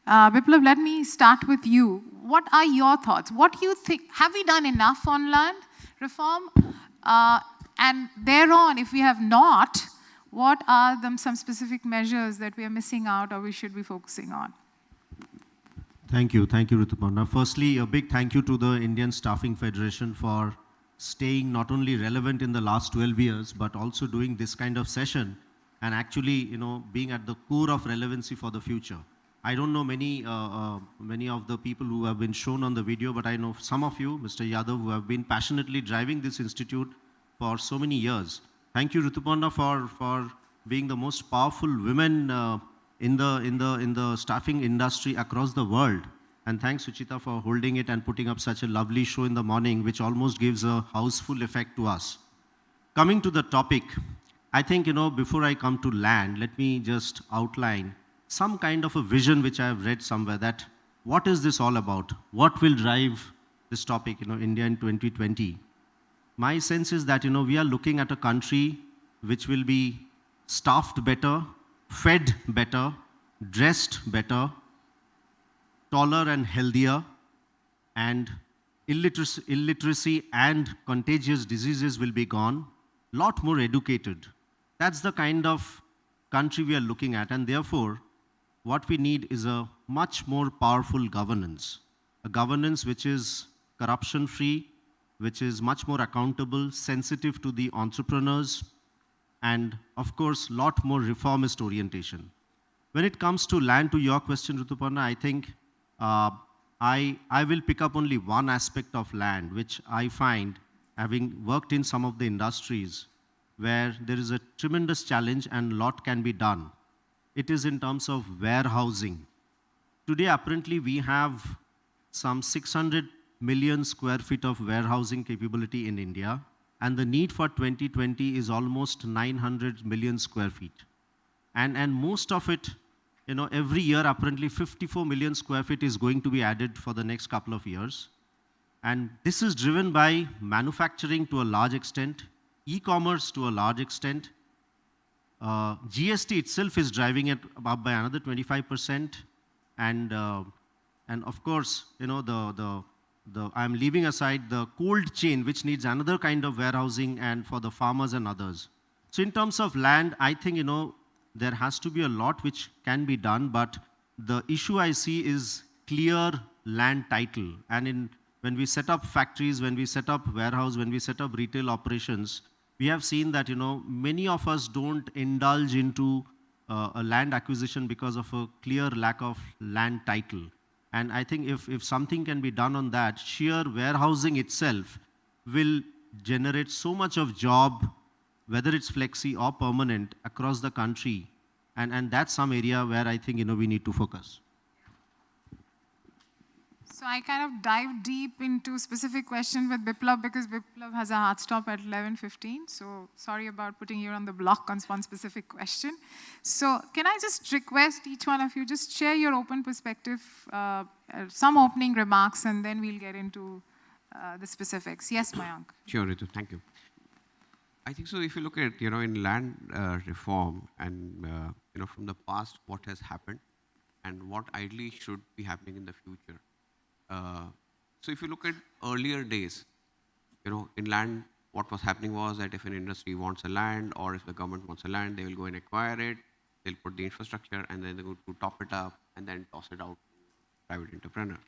Biplob, let me start with you. What are your thoughts? What do you think? Have we done enough on land reform? And thereon, if we have not, what are some specific measures that we are missing out or we should be focusing on? Thank you, Rituparna. Firstly, a big thank you to the Indian Staffing Federation for staying not only relevant in the last 12 years, but also doing this kind of session and actually, being at the core of relevancy for the future. I don't know many of the people who have been shown on the video, but I know some of you, Mr. Yadav, who have been passionately driving this institute for so many years. Thank you, Rituparna, for being the most powerful women in the staffing industry across the world. And thanks, Suchita, for holding it and putting up such a lovely show in the morning, which almost gives a houseful effect to us. Coming to the topic, I think, before I come to land, let me just outline some kind of a vision which I have read somewhere, that what is this all about? What will drive this topic, India in 2020? My sense is that, we are looking at a country which will be staffed better, fed better, dressed better, taller and healthier, and illiteracy and contagious diseases will be gone, lot more educated. That's the kind of country we are looking at, and therefore, what we need is a much more powerful governance, a governance which is corruption-free, which is much more accountable, sensitive to the entrepreneurs, and of course, lot more reformist orientation. When it comes to land, to your question, Rituparna, I think I will pick up only one aspect of land, which I find, having worked in some of the industries, where there is a tremendous challenge and a lot can be done. It is in terms of warehousing. Today, apparently, we have some 600 million square feet of warehousing capability in India, and the need for 2020 is almost 900 million square feet. And most of it, every year, apparently 54 million square feet is going to be added for the next couple of years. And this is driven by manufacturing to a large extent, e-commerce to a large extent. GST itself is driving it up by another 25%. And of course, I'm leaving aside the cold chain, which needs another kind of warehousing and for the farmers and others. So in terms of land, I think, there has to be a lot which can be done, but the issue I see is clear land title. And when we set up factories, when we set up warehouse, when we set up retail operations, we have seen that, many of us don't indulge into a land acquisition because of a clear lack of land title. And I think if something can be done on that, sheer warehousing itself will generate so much of job, whether it's flexi or permanent, across the country. And that's some area where I think, we need to focus. So I kind of dive deep into specific questions with Biplob because Biplob has a hard stop at 11:15. So sorry about putting you on the block on one specific question. So can I just request each one of you just share your open perspective, some opening remarks, and then we'll get into the specifics. Yes, Mayank. Sure, Ritu. Thank you. I think so. If you look at, in land reform and, from the past, what has happened and what ideally should be happening in the future. So if you look at earlier days, in land, what was happening was that if an industry wants a land or if the government wants a land, they will go and acquire it, they'll put the infrastructure and then they go to top it up and then toss it out to private entrepreneur.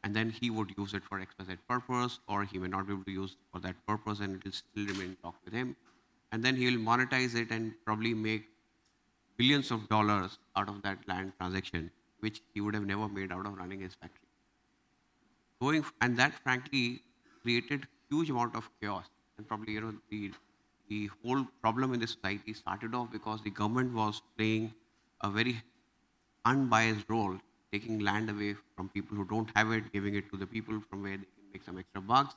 And then he would use it for XYZ purpose, or he may not be able to use it for that purpose and it will still remain locked with him. And then he will monetize it and probably make billions of dollars out of that land transaction, which he would have never made out of running his factory. And that frankly created huge amount of chaos. And probably, the whole problem in this society started off because the government was playing a very unbiased role, taking land away from people who don't have it, giving it to the people from where they can make some extra bucks.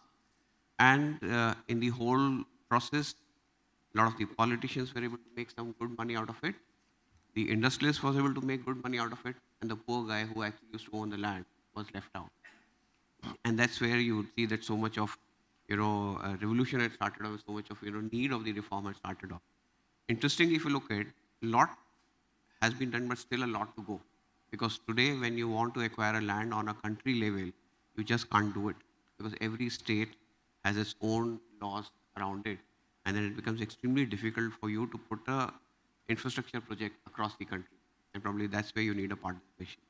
And in the whole process, a lot of the politicians were able to make some good money out of it. The industrialist was able to make good money out of it. And the poor guy who actually used to own the land was left out. And that's where you would see that so much of, revolution had started off, so much of, need of the reform had started off. Interestingly, if you look at, a lot has been done, but still a lot to go. Because today, when you want to acquire a land on a country level, you just can't do it because every state has its own laws around it. And then it becomes extremely difficult for you to put a infrastructure project across the country. And probably that's where you need a participation.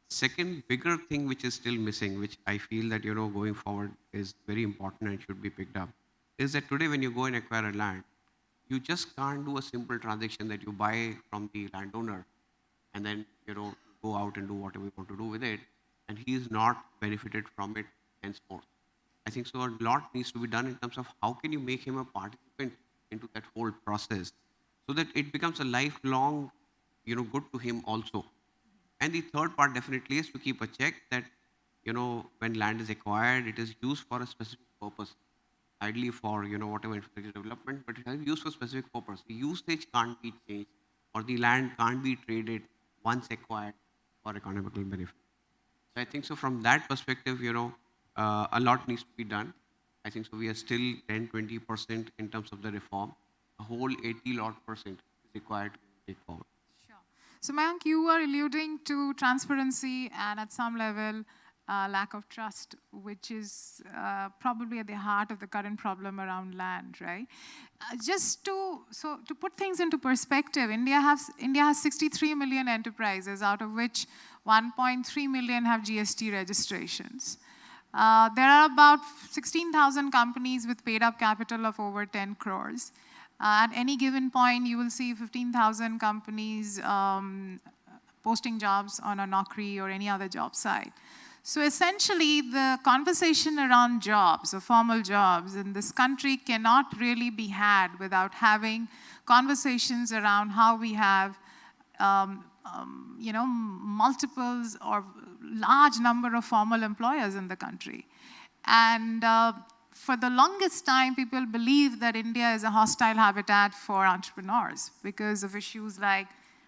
Second bigger thing which is still missing, which I feel that, going forward is very important and should be picked up, is that today when you go and acquire a land, you just can't do a simple transaction that you buy from the landowner and then, go out and do whatever you want to do with it, and he is not benefited from it henceforth. I think so a lot needs to be done in terms of how can you make him a participant into that whole process so that it becomes a lifelong, good to him also. And the third part definitely is to keep a check that, when land is acquired, it is used for a specific purpose. Ideally for, whatever infrastructure development, but it has to be used for a specific purpose. The usage can't be changed or the land can't be traded once acquired for economical benefit. So I think so from that perspective, a lot needs to be done. I think so we are still 10-20% in terms of the reform. A whole 80% is required to take forward. Sure. So Mayank, you are alluding to transparency and at some level lack of trust, which is probably at the heart of the current problem around land, right? To put things into perspective, India has 63 million enterprises, out of which 1.3 million have GST registrations. There are about 16,000 companies with paid-up capital of over 10 crores. At any given point, you will see 15,000 companies posting jobs on a Naukri or any other job site. So essentially, the conversation around jobs, or formal jobs, in this country cannot really be had without having conversations around how we have, multiples or large number of formal employers in the country. And for the longest time, people believe that India is a hostile habitat for entrepreneurs because of issues like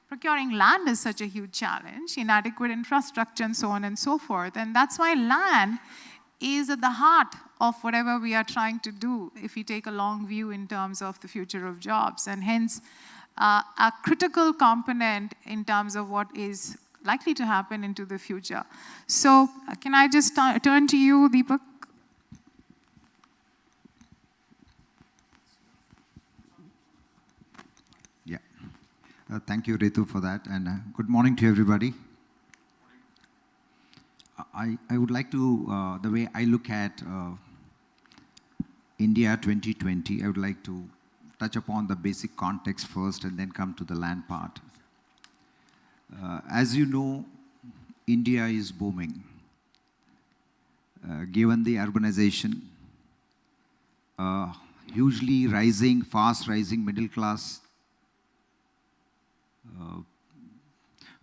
procuring land is such a huge challenge, inadequate infrastructure, and so on and so forth. And that's why land is at the heart of whatever we are trying to do if we take a long view in terms of the future of jobs, and hence a critical component in terms of what is likely to happen into the future. So can I just turn to you, Deepak? Thank you, Ritu, for that, and good morning to everybody. I would like to, the way I look at India 2020, I would like to touch upon the basic context first and then come to the land part. As you know, India is booming. Given the urbanization, hugely rising, fast rising middle class,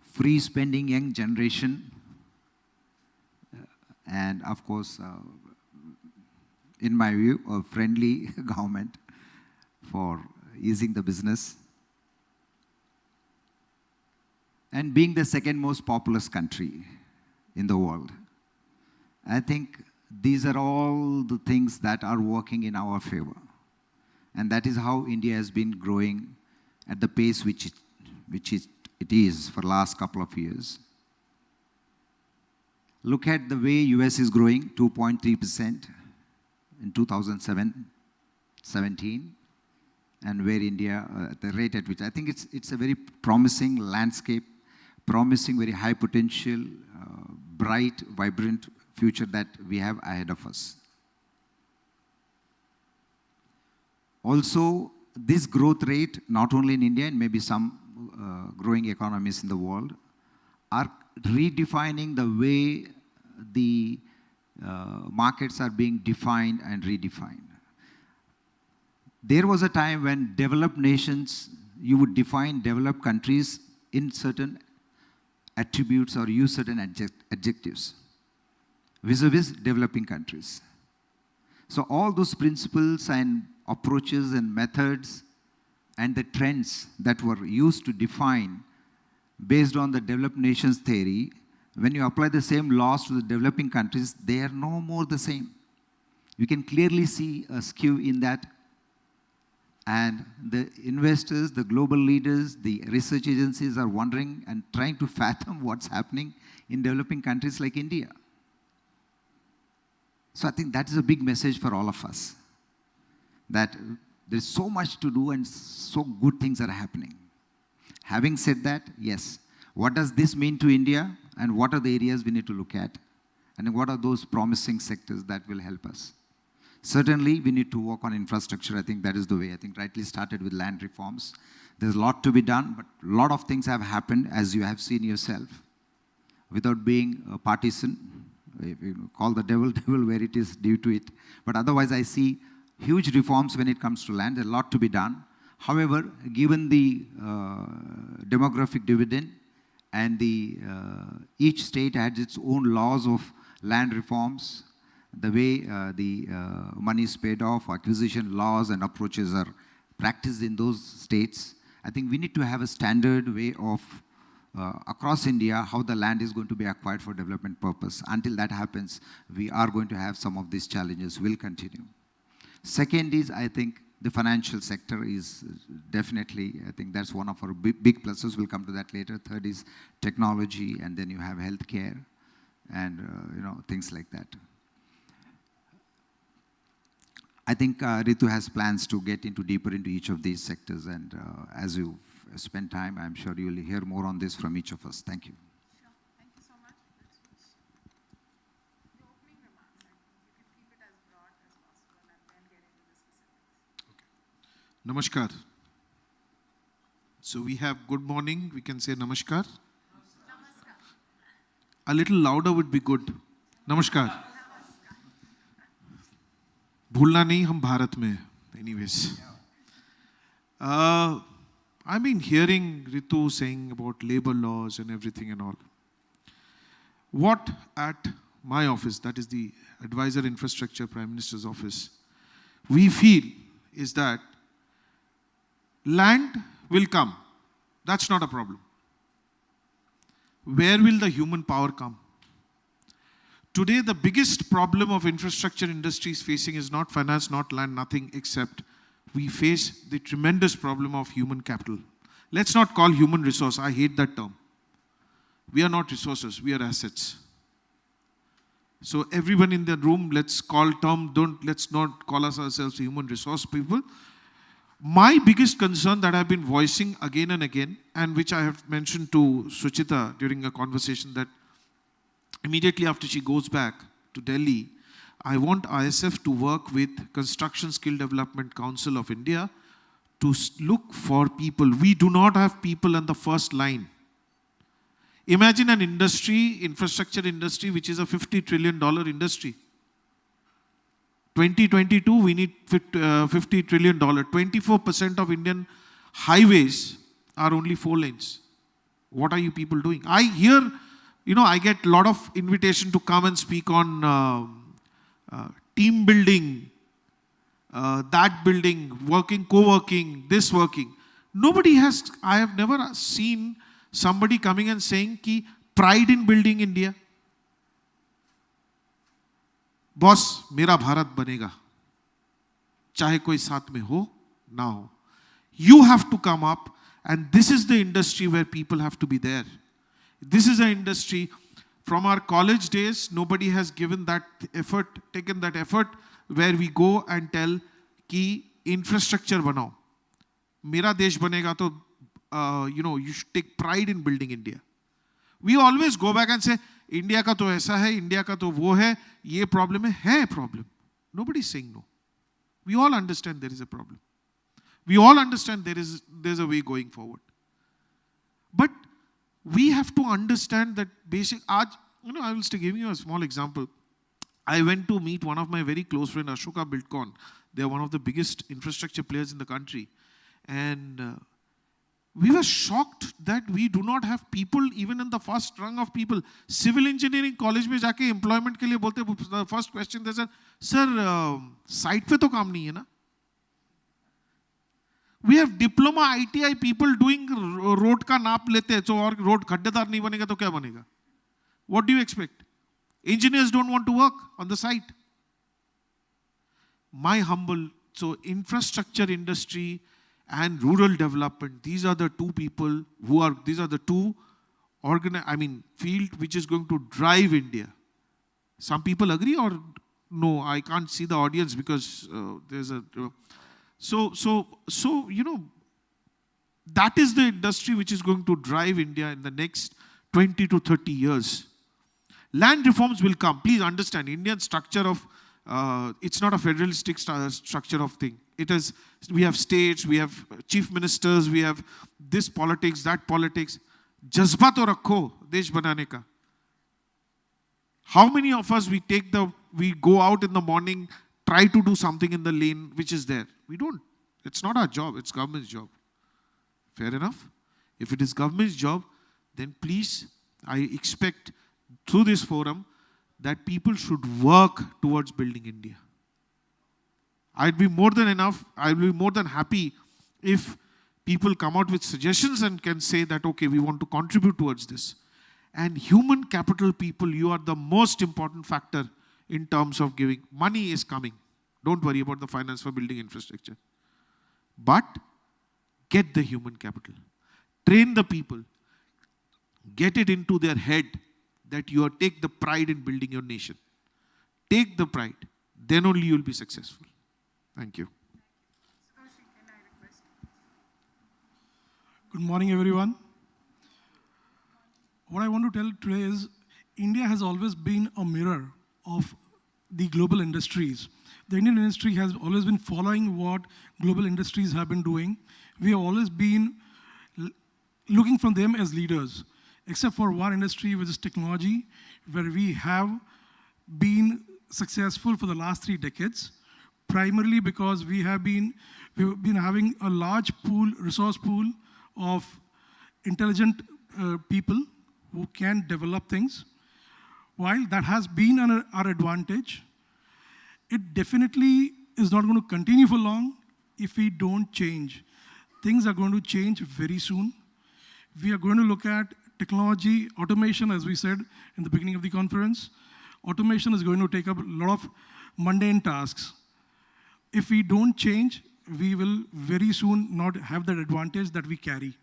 free spending young generation, and of course, in my view, a friendly government for easing the business, and being the second most populous country in the world. I think these are all the things that are working in our favor. And that is how India has been growing at the pace which it is for the last couple of years. Look at the way US is growing, 2.3% in 2017, and where India, at the rate at which, I think it's a very promising landscape, promising, very high potential, bright, vibrant future that we have ahead of us. Also, this growth rate, not only in India and maybe some growing economies in the world, are redefining the way the markets are being defined and redefined. There was a time when developed nations, you would define developed countries in certain attributes or use certain adjectives vis-a-vis developing countries. So all those principles and approaches and methods and the trends that were used to define based on the developed nations theory, when you apply the same laws to the developing countries, they are no more the same. You can clearly see a skew in that. And the investors, the global leaders, the research agencies are wondering and trying to fathom what's happening in developing countries like India. So I think that is a big message for all of us, that there's so much to do and so good things are happening. Having said that, yes, what does this mean to India, and what are the areas we need to look at, and what are those promising sectors that will help us? Certainly, we need to work on infrastructure. I think that is the way. I think rightly started with land reforms. There's a lot to be done, but a lot of things have happened, as you have seen yourself, without being a partisan. If you call the devil, devil where it is due to it. But otherwise, I see huge reforms when it comes to land. There's a lot to be done. However, given the demographic dividend and the each state has its own laws of land reforms, the way the money is paid off, acquisition laws and approaches are practiced in those states, I think we need to have a standard way of across India how the land is going to be acquired for development purpose. Until that happens, we are going to have some of these challenges will continue. Second is, I think, the financial sector is definitely, I think that's one of our big pluses. We'll come to that later. Third is technology, and then you have healthcare and things like that. I think Ritu has plans to get deeper into each of these sectors, and as you spend time, I'm sure you will hear more on this from each of us. Thank you. Sure. Thank you so much. The opening remarks, I think you can keep it as broad as possible and then get into the specifics. Namaskar. So we have good morning, we can say namaskar. Namaskar. A little louder would be good. Namaskar. भूलना नहीं, हम भारत में हैं. Anyways. I've been hearing Ritu saying about labor laws and everything and all. What at my office, that is the Advisor Infrastructure Prime Minister's office, we feel is that land will come. That's not a problem. Where will the human power come? Today, the biggest problem of infrastructure industry is facing is not finance, not land, nothing except we face the tremendous problem of human capital. Let's not call human resource. I hate that term. We are not resources. We are assets. So everyone in the room, let's not call ourselves human resource people. My biggest concern that I've been voicing again and again, and which I have mentioned to Suchita during a conversation, that immediately after she goes back to Delhi, I want ISF to work with Construction Skill Development Council of India to look for people. We do not have people on the first line. Imagine an industry, infrastructure industry, which is a $50 trillion industry. 2022, we need $50 trillion. 24% of Indian highways are only 4 lanes. What are you people doing? I hear, I get a lot of invitation to come and speak on team building, that building, working, co-working, this working. I have never seen somebody coming and saying ki pride in building India. Boss, mera Bharat banega. Chahe koi saath mein ho, na ho. You have to come up, and this is the industry where people have to be there. This is an industry, from our college days, nobody has given that effort, taken that effort, where we go and tell ki infrastructure banao. Mera desh banega to, you should take pride in building India. We always go back and say, India ka to aisa hai, India ka to wo hai, ye problem hai problem. Nobody is saying no. We all understand there is a problem. We all understand there's a way going forward. But we have to understand that basic, I will still give you a small example. I went to meet one of my very close friends, Ashoka Buildcon. They are one of the biggest infrastructure players in the country. And we were shocked that we do not have people even in the first rung of people. Civil engineering college mein jaake employment ke liye bolte, the first question they said, sir, site pe to kaam nahi hai na? We have diploma ITI people doing road ka naap lete hain, so aur road khaddedar nahi banega to kya banega? What do you expect? Engineers don't want to work on the site. My humble So infrastructure industry and rural development, these are the two people who are, these are the two field which is going to drive India. Some people agree or no? I can't see the audience because there's a, so, that is the industry which is going to drive India in the next 20 to 30 years. Land reforms will come. Please understand, Indian structure of, it's not a federalistic structure of thing. It is, we have states, we have chief ministers, we have this politics, that politics. Jazba to rakho, desh banane ka. How many of us we go out in the morning, try to do something in the lane which is there? We don't. It's not our job, it's government's job. Fair enough? If it is government's job, then please, I expect through this forum that people should work towards building India. I'd be more than enough, I'll be more than happy if people come out with suggestions and can say that, okay, we want to contribute towards this. And human capital people, you are the most important factor in terms of giving. Money is coming. Don't worry about the finance for building infrastructure. But get the human capital. Train the people. Get it into their head that you take the pride in building your nation. Take the pride. Then only you will be successful. Thank you. Good morning, everyone. What I want to tell today is India has always been a mirror of the global industries. The Indian industry has always been following what global industries have been doing. We have always been looking from them as leaders, except for one industry, which is technology, where we have been successful for the last 3 decades, primarily because we've been having a large resource pool of intelligent people who can develop things. While that has been our advantage, it definitely is not going to continue for long if we don't change. Things are going to change very soon. We are going to look at technology, automation, as we said in the beginning of the conference. Automation is going to take up a lot of mundane tasks. If we don't change, we will very soon not have that advantage that we carry.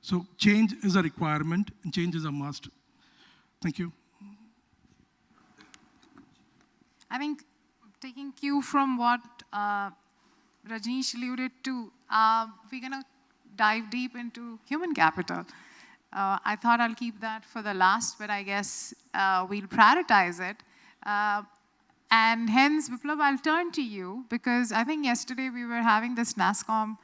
So change is a requirement and change is a must. Thank you. I think taking cue from what Rajaneesh alluded to, we're going to dive deep into human capital. I thought I'll keep that for the last, but I guess we'll prioritize it. And hence, Biplob, I'll turn to you because I think yesterday we were having this NASSCOM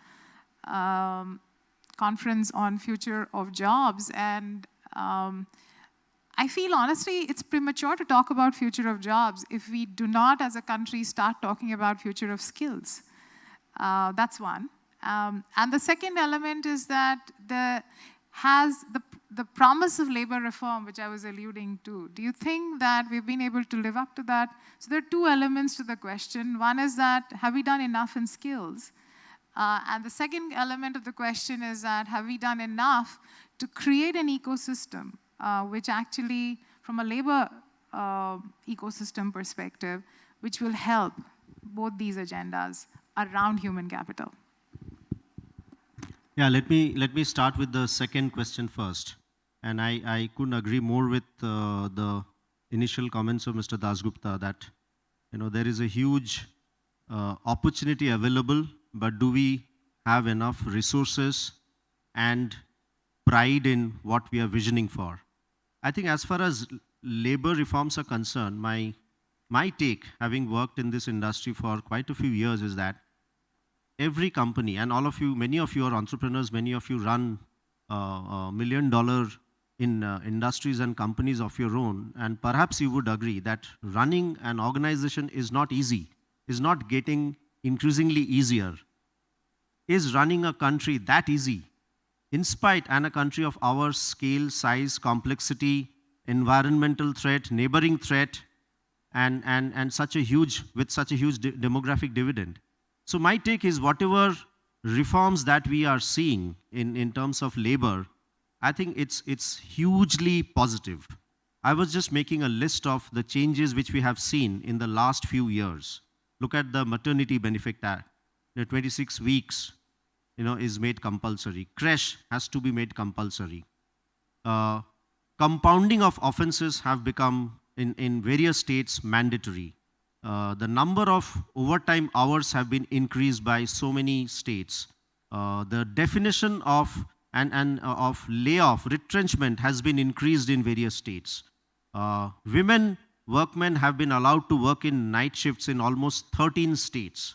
conference on future of jobs, and I feel honestly it's premature to talk about future of jobs if we do not as a country start talking about future of skills. That's one. And the second element is that the promise of labor reform, which I was alluding to, do you think that we've been able to live up to that? So there are 2 elements to the question. One is that, have we done enough in skills? And the second element of the question is that, have we done enough to create an ecosystem which actually, from a labor ecosystem perspective, which will help both these agendas around human capital? Yeah, let me start with the second question first. And I couldn't agree more with the initial comments of Mr. Dasgupta that there is a huge opportunity available, but do we have enough resources and pride in what we are visioning for? I think as far as labor reforms are concerned, my take, having worked in this industry for quite a few years, is that every company, and all of you, many of you are entrepreneurs, many of you run $1 million in industries and companies of your own, and perhaps you would agree that running an organization is not easy, is not getting increasingly easier. Is running a country that easy? In spite, and a country of our scale, size, complexity, environmental threat, neighboring threat, and such a huge demographic dividend. So my take is whatever reforms that we are seeing in terms of labor, I think it's hugely positive. I was just making a list of the changes which we have seen in the last few years. look at the maternity benefit act. 26 weeks, is made compulsory. Creche has to be made compulsory. Compounding of offenses have become, in various states, mandatory. The number of overtime hours have been increased by so many states. The definition of of layoff, retrenchment has been increased in various states. Women workmen have been allowed to work in night shifts in almost 13 states.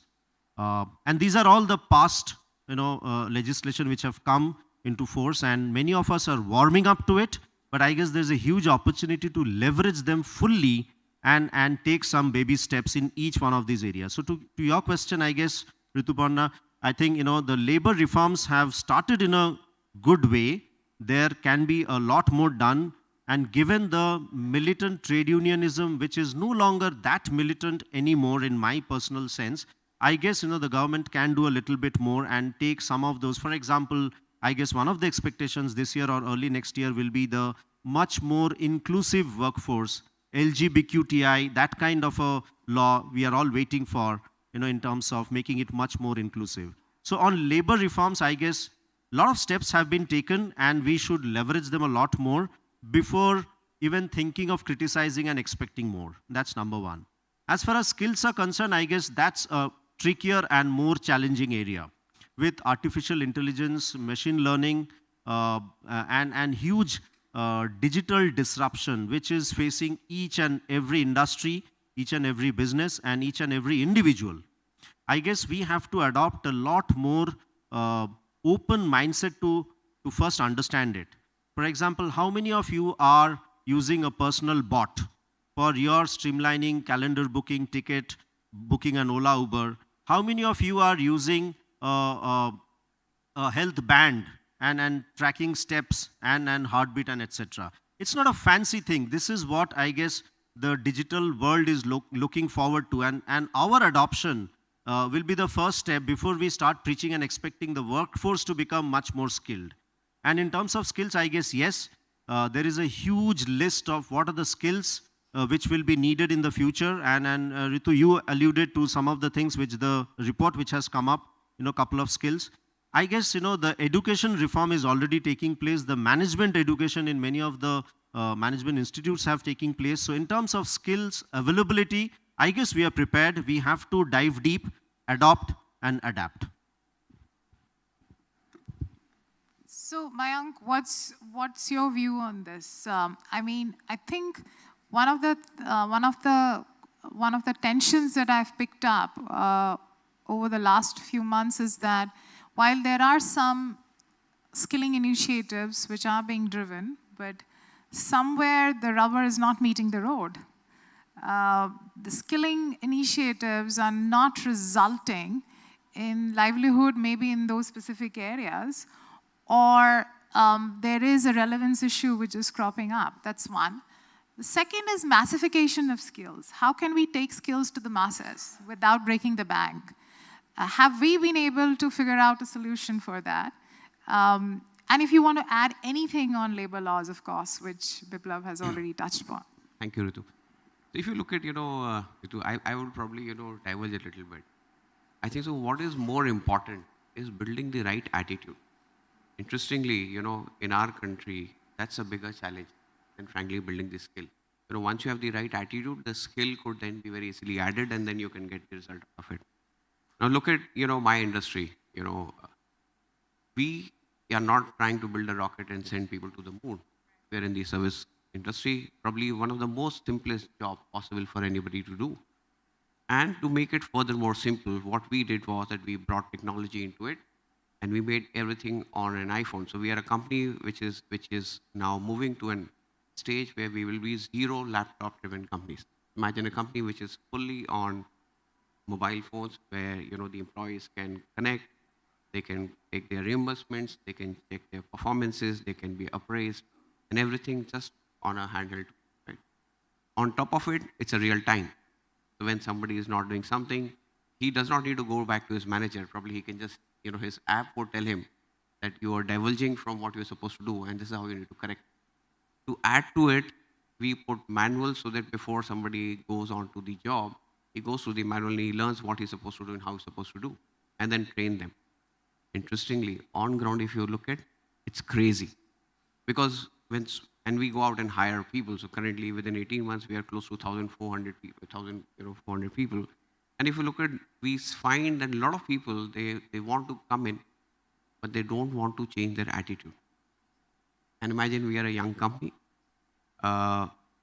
And these are all the past legislation which have come into force, and many of us are warming up to it, but I guess there's a huge opportunity to leverage them fully and take some baby steps in each one of these areas. So to your question, I guess, Rituparna, I think the labor reforms have started in a good way. There can be a lot more done, and given the militant trade unionism, which is no longer that militant anymore in my personal sense, I guess the government can do a little bit more and take some of those. For example, I guess one of the expectations this year or early next year will be the much more inclusive workforce, LGBTQI, that kind of a law we are all waiting for, in terms of making it much more inclusive. So on labor reforms, I guess a lot of steps have been taken, and we should leverage them a lot more before even thinking of criticizing and expecting more. That's number one. As far as skills are concerned, I guess that's a trickier and more challenging area. With artificial intelligence, machine learning, and huge digital disruption, which is facing each and every industry, each and every business, and each and every individual. I guess we have to adopt a lot more open mindset to first understand it. For example, how many of you are using a personal bot for your streamlining calendar booking, ticket booking, and Ola, Uber? How many of you are using a health band and tracking steps and heartbeat and etc.? It's not a fancy thing. This is what I guess the digital world is looking forward to, and our adoption will be the first step before we start preaching and expecting the workforce to become much more skilled. And in terms of skills, I guess, yes, there is a huge list of what are the skills which will be needed in the future. And Ritu, you alluded to some of the things which the report which has come up, couple of skills. I guess, the education reform is already taking place. The management education in many of the management institutes have taken place. So in terms of skills availability, I guess we are prepared. We have to dive deep, adopt, and adapt. So Mayank, what's your view on this? I mean, I think one of the tensions that I've picked up over the last few months is that while there are some skilling initiatives which are being driven, but somewhere the rubber is not meeting the road. The skilling initiatives are not resulting in livelihood maybe in those specific areas, or there is a relevance issue which is cropping up. That's one. The second is massification of skills. How can we take skills to the masses without breaking the bank? Have we been able to figure out a solution for that? And if you want to add anything on labor laws, of course, which Biplob has already touched upon. Thank you, Ritu. So if you look at, Ritu, I would probably, diverge a little bit. I think so what is more important is building the right attitude. Interestingly, in our country, that's a bigger challenge than frankly building the skill. Once you have the right attitude, the skill could then be very easily added, and then you can get the result of it. Now look at, my industry. We are not trying to build a rocket and send people to the moon. We're in the service industry, probably one of the most simplest job possible for anybody to do. And to make it further more simple, what we did was that we brought technology into it, and we made everything on an iPhone. So we are a company which is now moving to a stage where we will be zero laptop-driven companies. Imagine a company which is fully on mobile phones, where the employees can connect, they can take their reimbursements, they can check their performances, they can be appraised, and everything just on a handheld. Right? On top of it, it's a real time. So when somebody is not doing something, he does not need to go back to his manager. Probably he can just, his app would tell him that you are diverging from what you're supposed to do, and this is how you need to correct. To add to it, we put manuals so that before somebody goes on to the job, He goes through the manual and he learns what he's supposed to do and how he's supposed to do, and then train them. Interestingly, on ground, if you look at, it's crazy. Because and we go out and hire people. So currently, within 18 months, we are close to 1,400 people, 1,400 people. And if you look at, we find that a lot of people, they want to come in, but they don't want to change their attitude. And imagine we are a young company.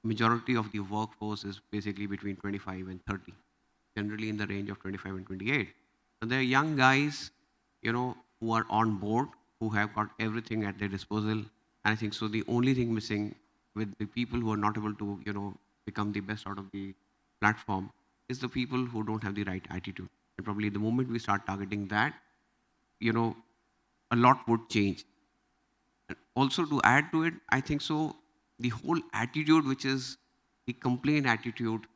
Majority of the workforce is basically between 25 and 30, generally in the range of 25 and 28. So there are young guys, who are on board, who have got everything at their disposal. And I think so the only thing missing with the people who are not able to, become the best out of the platform is the people who don't have the right attitude. And probably the moment we start targeting that, a lot would change. And also to add to it, I think so the whole attitude, which is the complaint attitude,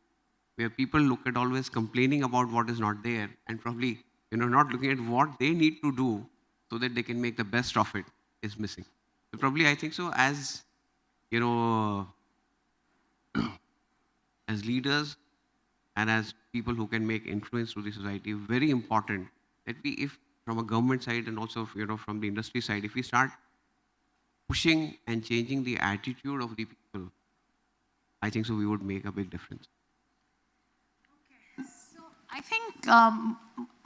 where people look at always complaining about what is not there and probably, not looking at what they need to do so that they can make the best of it, is missing. So probably I think so as, as leaders and as people who can make influence to the society, very important that we, if from a government side and also, from the industry side, if we start pushing and changing the attitude of the people, I think so we would make a big difference. Okay. So I think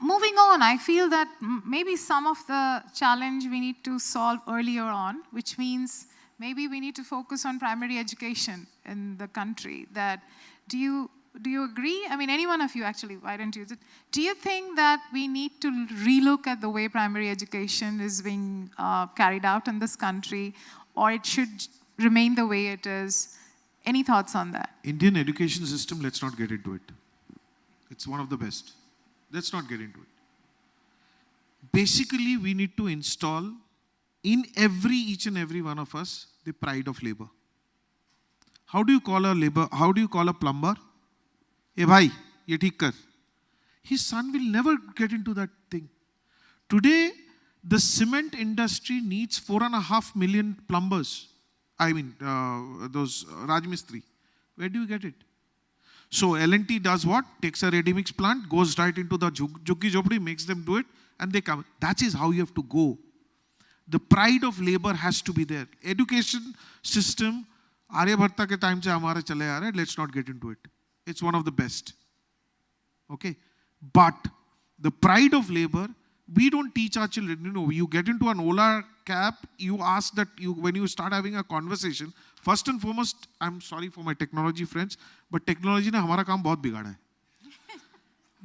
moving on, I feel that maybe some of the challenge we need to solve earlier on, which means maybe we need to focus on primary education in the country. That do you agree? I mean, any one of you actually, why don't you? Do you think that we need to relook at the way primary education is being carried out in this country, or it should remain the way it is? Any thoughts on that? Indian education system, let's not get into it. It's one of the best. Let's not get into it. Basically, we need to install in each and every one of us the pride of labor. How do you call a plumber? Hey bhai, ye theek kar. His son will never get into that thing. Today, the cement industry needs 4.5 million plumbers. I mean, those Rajmistri. Where do you get it? So L&T does what? Takes a ready-mix plant, goes right into the Juggi Jopdi, makes them do it, and they come. That is how you have to go. The pride of labor has to be there. Education system, Aryabhatta ke time se hamare chale aa rahe, let's not get into it. It's one of the best. Okay? But the pride of labor, we don't teach our children. You get into an Ola cab, you ask that when you start having a conversation, first and foremost, I'm sorry for my technology friends, but technology ne hamara kaam bahut bigada hai.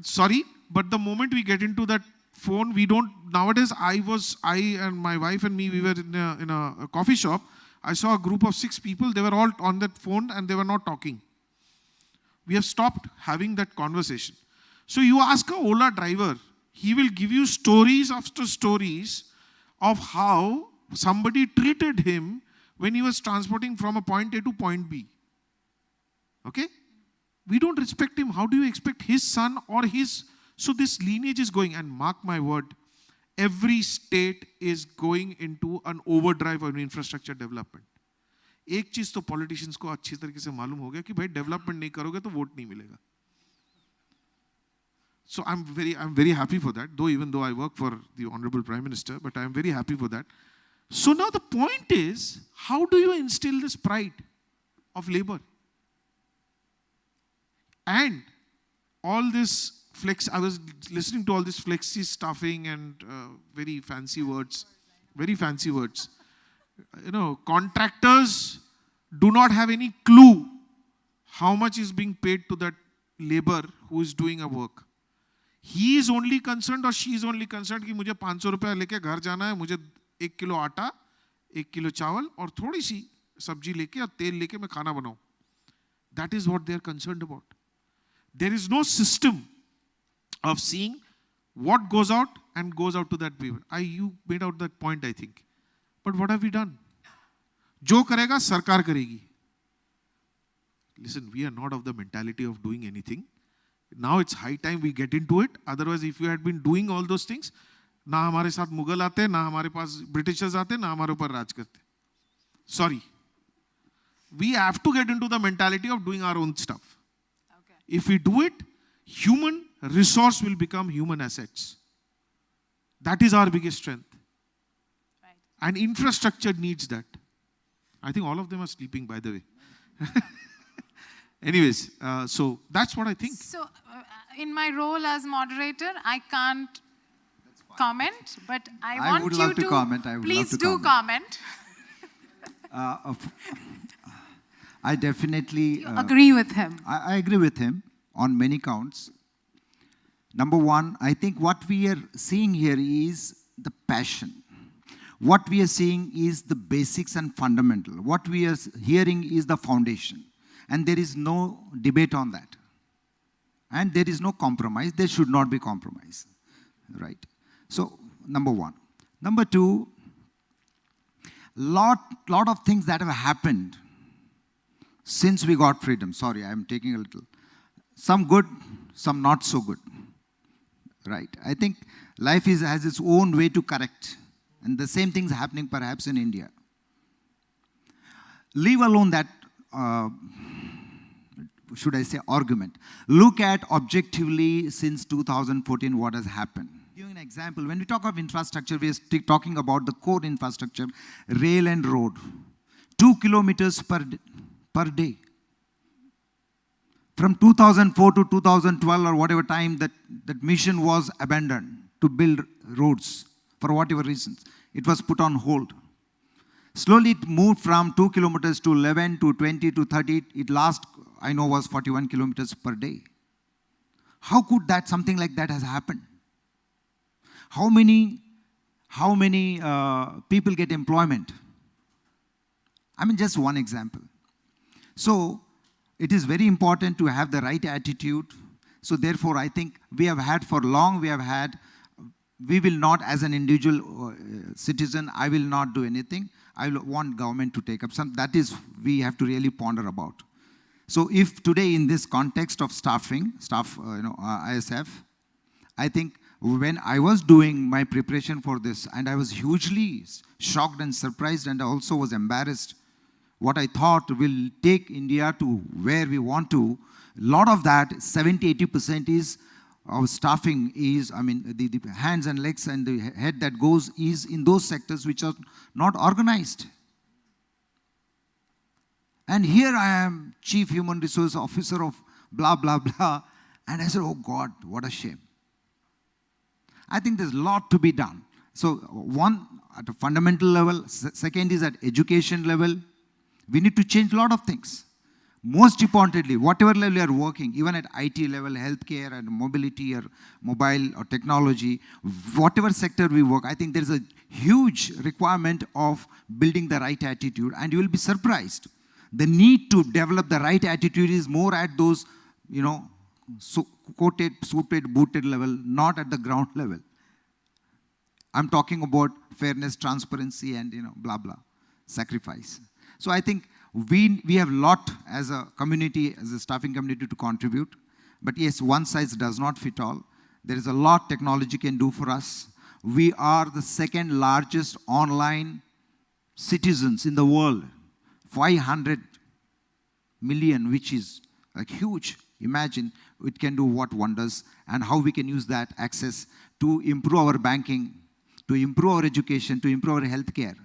Sorry, but the moment we get into that phone, we don't, nowadays I and my wife and me, we were in a coffee shop. I saw a group of 6 people, they were all on that phone and they were not talking. We have stopped having that conversation. So you ask a Ola driver, he will give you stories after stories of how somebody treated him when he was transporting from a point A to point B. Okay? We don't respect him. How do you expect his son or his... So this lineage is going, and mark my word, every state is going into an overdrive of infrastructure development. एक चीज तो politicians को अच्छी तरीके से मालूम हो गया कि भाई डेवलपमेंट नहीं करोगे तो वोट नहीं मिलेगा. So I'm very happy for that, even though I work for the Honorable Prime Minister, but I'm very happy for that. So now the point is, how do you instill this pride of labor? And all this flex, I was listening to all this flexi stuffing and very fancy words. Contractors do not have any clue how much is being paid to that labor who is doing a work. He is only concerned or she is only concerned कि मुझे 500 रुपया लेके घर जाना है, मुझे 1 kilo आटा, 1 kilo चावल और थोड़ी सी सब्जी लेके और तेल लेके मैं खाना बनाऊं. That is what they are concerned about. There is no system of seeing what goes out and goes out to that people. You made out that point, I think. But what have we done? जो करेगा सरकार करेगी. Listen, we are not of the mentality of doing anything. Now it's high time we get into it. Otherwise, if you had been doing all those things, ना हमारे साथ मुगल आते, ना हमारे पास ब्रिटिशर्स आते, ना हमारे ऊपर राज करते. Sorry. We have to get into the mentality of doing our own stuff. Okay. If we do it, human resource will become human assets. That is our biggest strength. Right. And infrastructure needs that. I think all of them are sleeping, by the way. Anyways, so that's what I think. So, in my role as moderator, I can't comment, but I want would you love to comment. I would please love to do comment. I definitely Agree with him. I agree with him on many counts. Number one, I think what we are seeing here is the passion. What we are seeing is the basics and fundamental. What we are hearing is the foundation. And there is no debate on that. And there is no compromise. There should not be compromise. Right? So, number one. Number two, lot of things that have happened since we got freedom. Sorry, I am taking a little. Some good, some not so good. Right? I think life has its own way to correct. And the same thing is happening perhaps in India. Leave alone that, should I say, argument. Look at objectively since 2014 what has happened. Giving an example, when we talk of infrastructure, we are talking about the core infrastructure, rail and road. 2 kilometers per day. From 2004 to 2012 or whatever time that mission was abandoned to build roads for whatever reasons. It was put on hold. Slowly it moved from 2 kilometers to 11 to 20 to 30. It last, I know, was 41 kilometers per day. How could that, something like that has happened? How many people get employment? I mean, just one example. So, it is very important to have the right attitude. So, therefore, I think we have had for long, we will not, as an individual citizen, I will not do anything. I will want government to take up some. That is, we have to really ponder about. So, if today in this context of ISF, I think when I was doing my preparation for this, and I was hugely shocked and surprised, and I also was embarrassed. What I thought will take India to where we want to, a lot of that, 70-80% is our staffing is, I mean, the hands and legs and the head that goes is in those sectors which are not organized. And here I am, Chief Human Resource Officer of blah, blah, blah. And I said, oh God, what a shame. I think there's a lot to be done. So one, at a fundamental level. Second is at education level. We need to change a lot of things. Most importantly, whatever level you are working, even at IT level, healthcare and mobility or mobile or technology, whatever sector we work, I think there is a huge requirement of building the right attitude, and you will be surprised. The need to develop the right attitude is more at those, coated, suited, booted level, not at the ground level. I'm talking about fairness, transparency, and blah, blah, sacrifice. So I think we have a lot as a community, as a staffing community to contribute. But yes, one size does not fit all. There is a lot technology can do for us. We are the second largest online citizens in the world. 500 million, which is like huge. Imagine it can do what wonders, and how we can use that access to improve our banking, to improve our education, to improve our healthcare.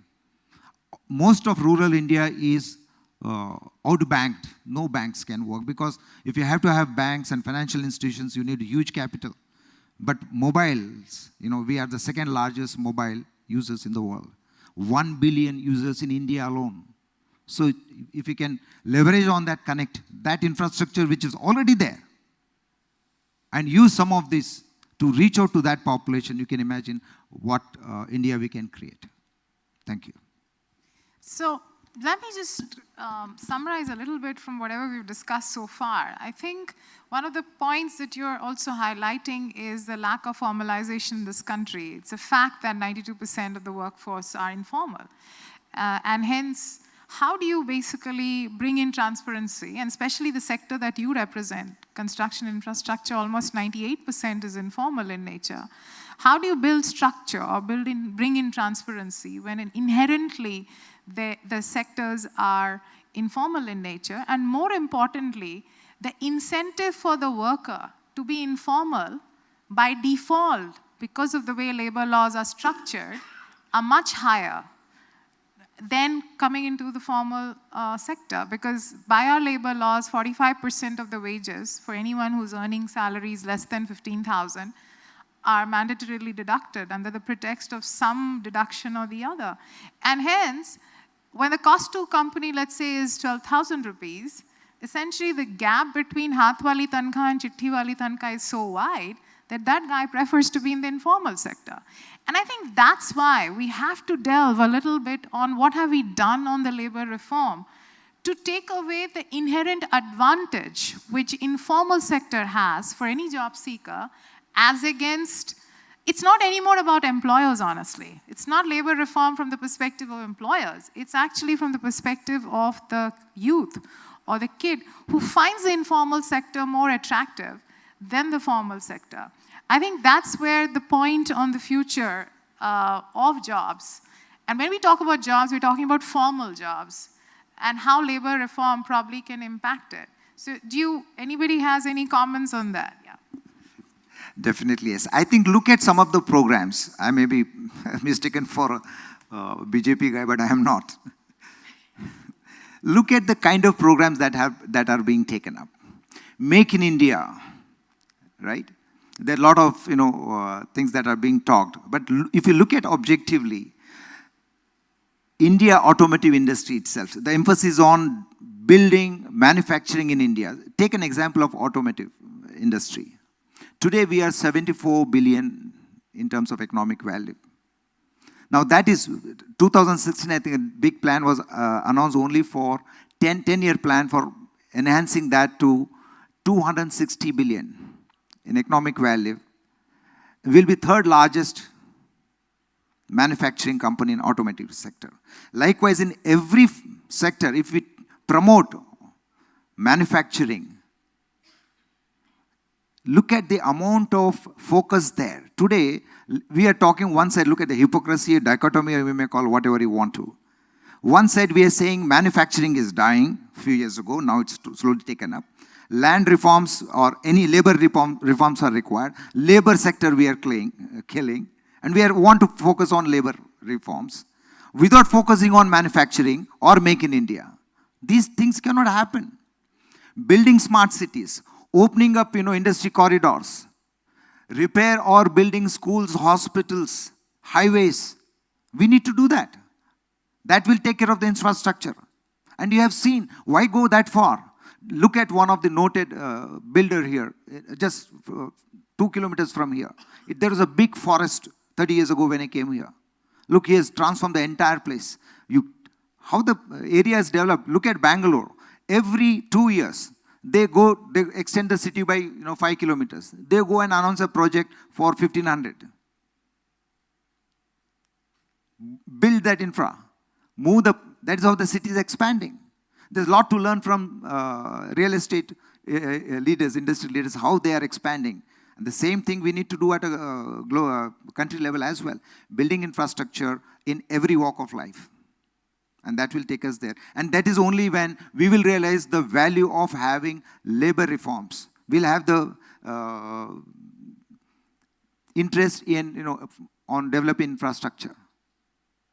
Most of rural India is outbanked. No banks can work, because if you have to have banks and financial institutions, you need huge capital. But mobiles, we are the second largest mobile users in the world. 1 billion users in India alone. So if you can leverage on that, connect that infrastructure which is already there, and use some of this to reach out to that population, you can imagine what India we can create. Thank you. So let me just summarize a little bit from whatever we've discussed so far. I think one of the points that you're also highlighting is the lack of formalization in this country. It's a fact that 92% of the workforce are informal. And hence, how do you basically bring in transparency, and especially the sector that you represent, construction infrastructure, almost 98% is informal in nature. How do you build structure or bring in transparency when inherently the sectors are informal in nature? And more importantly, the incentive for the worker to be informal by default, because of the way labor laws are structured, are much higher than coming into the formal sector. Because by our labor laws, 45% of the wages for anyone who's earning salaries less than 15,000 are mandatorily deducted under the pretext of some deduction or the other. And hence, when the cost to company, let's say, is 12,000 rupees, essentially the gap between Haath wali tankha and Chitti wali tankha is so wide that that guy prefers to be in the informal sector. And I think that's why we have to delve a little bit on what have we done on the labor reform to take away the inherent advantage which informal sector has for any job seeker as against, it's not anymore about employers, honestly. It's not labor reform from the perspective of employers. It's actually from the perspective of the youth or the kid who finds the informal sector more attractive than the formal sector. I think that's where the point on the future of jobs. And when we talk about jobs, we're talking about formal jobs and how labor reform probably can impact it. So anybody has any comments on that? Yeah. Definitely, yes. I think look at some of the programs. I may be mistaken for a BJP guy, but I am not. Look at the kind of programs that are being taken up. Make in India, right? There are a lot of things that are being talked. But if you look at objectively, India automotive industry itself, the emphasis on building, manufacturing in India. Take an example of automotive industry. Today we are 74 billion in terms of economic value. Now that is 2016, I think a big plan was announced only for 10-year plan for enhancing that to 260 billion in economic value. Will be third largest manufacturing company in automotive sector. Likewise, in every sector, if we promote manufacturing, look at the amount of focus there. Today, we are talking one side, look at the hypocrisy, dichotomy, or we may call whatever you want to. One side, we are saying manufacturing is dying a few years ago, now it's slowly taken up. Land reforms or any labor reforms are required. Labor sector we are killing. And we want to focus on labor reforms without focusing on manufacturing or make in India. These things cannot happen. Building smart cities, opening up industry corridors, repair or building schools, hospitals, highways. We need to do that. That will take care of the infrastructure. And you have seen, why go that far? Look at one of the noted builder here, just 2 kilometers from here. There was a big forest 30 years ago when I came here. Look, he has transformed the entire place. How the area is developed. Look at Bangalore. Every 2 years, they extend the city by 5 kilometers. They go and announce a project for 1,500. Build that infra. That's how the city is expanding. There's a lot to learn from real estate leaders, industry leaders, how they are expanding. And the same thing we need to do at a country level as well. Building infrastructure in every walk of life. And that will take us there. And that is only when we will realize the value of having labor reforms. We'll have the interest in, on developing infrastructure.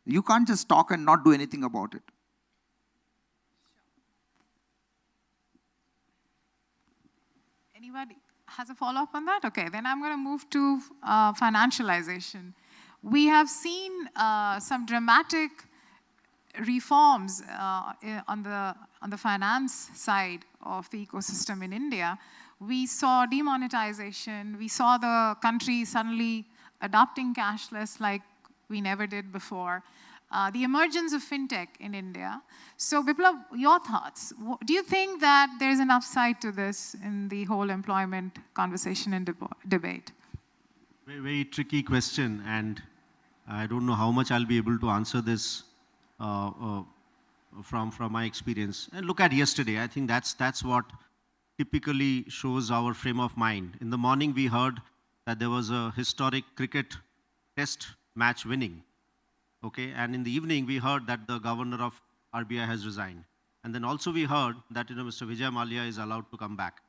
You can't just talk and not do anything about it. Anybody has a follow-up on that? Okay, then I'm going to move to financialization. We have seen some dramatic reforms on the finance side of the ecosystem in India. We saw demonetization. We saw the country suddenly adopting cashless like we never did before. The emergence of fintech in India. So Biplob, your thoughts. Do you think that there's an upside to this in the whole employment conversation and debate? Very, very tricky question, and I don't know how much I'll be able to answer this from my experience. And look at yesterday. I think that's what typically shows our frame of mind. In the morning, we heard that there was a historic cricket test match winning. Okay, and in the evening, we heard that the governor of RBI has resigned. And then also we heard that Mr. Vijay Mallya is allowed to come back.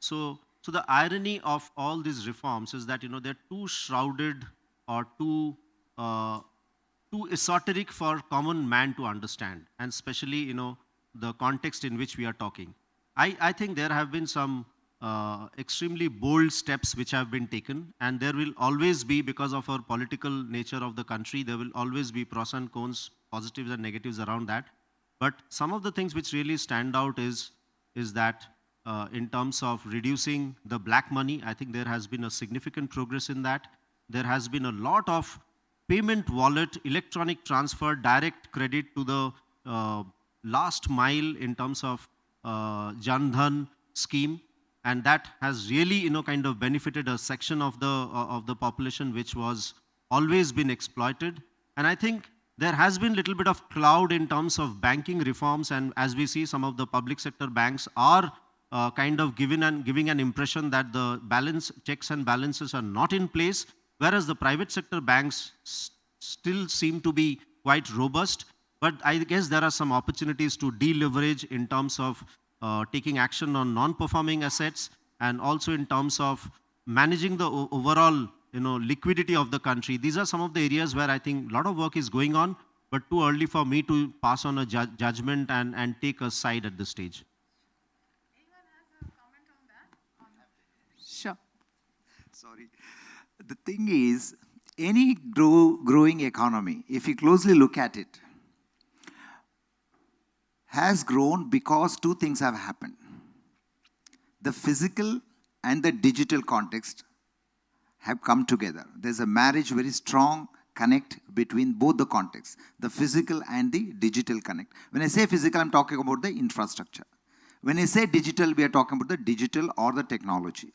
So So the irony of all these reforms is that, they're too shrouded or too esoteric for common man to understand, and especially, the context in which we are talking. I think there have been some extremely bold steps which have been taken, and there will always be, because of our political nature of the country, there will always be pros and cons, positives and negatives around that. But some of the things which really stand out is that in terms of reducing the black money, I think there has been a significant progress in that. There has been a lot of payment wallet, electronic transfer, direct credit to the last mile in terms of Jan Dhan scheme. And that has really, kind of benefited a section of the population which was always been exploited. And I think there has been a little bit of cloud in terms of banking reforms, and as we see, some of the public sector banks are kind of giving an impression that the checks and balances are not in place, whereas the private sector banks still seem to be quite robust. But I guess there are some opportunities to deleverage in terms of taking action on non-performing assets, and also in terms of managing the overall liquidity of the country. These are some of the areas where I think a lot of work is going on, but too early for me to pass on a judgment and take a side at this stage. Anyone has a comment on that? Sure. Sorry. The thing is, any growing economy, if you closely look at it, has grown because two things have happened. The physical and the digital context have come together. There's a marriage, very strong connect between both the contexts, the physical and the digital connect. When I say physical, I'm talking about the infrastructure. When I say digital, we are talking about the digital or the technology.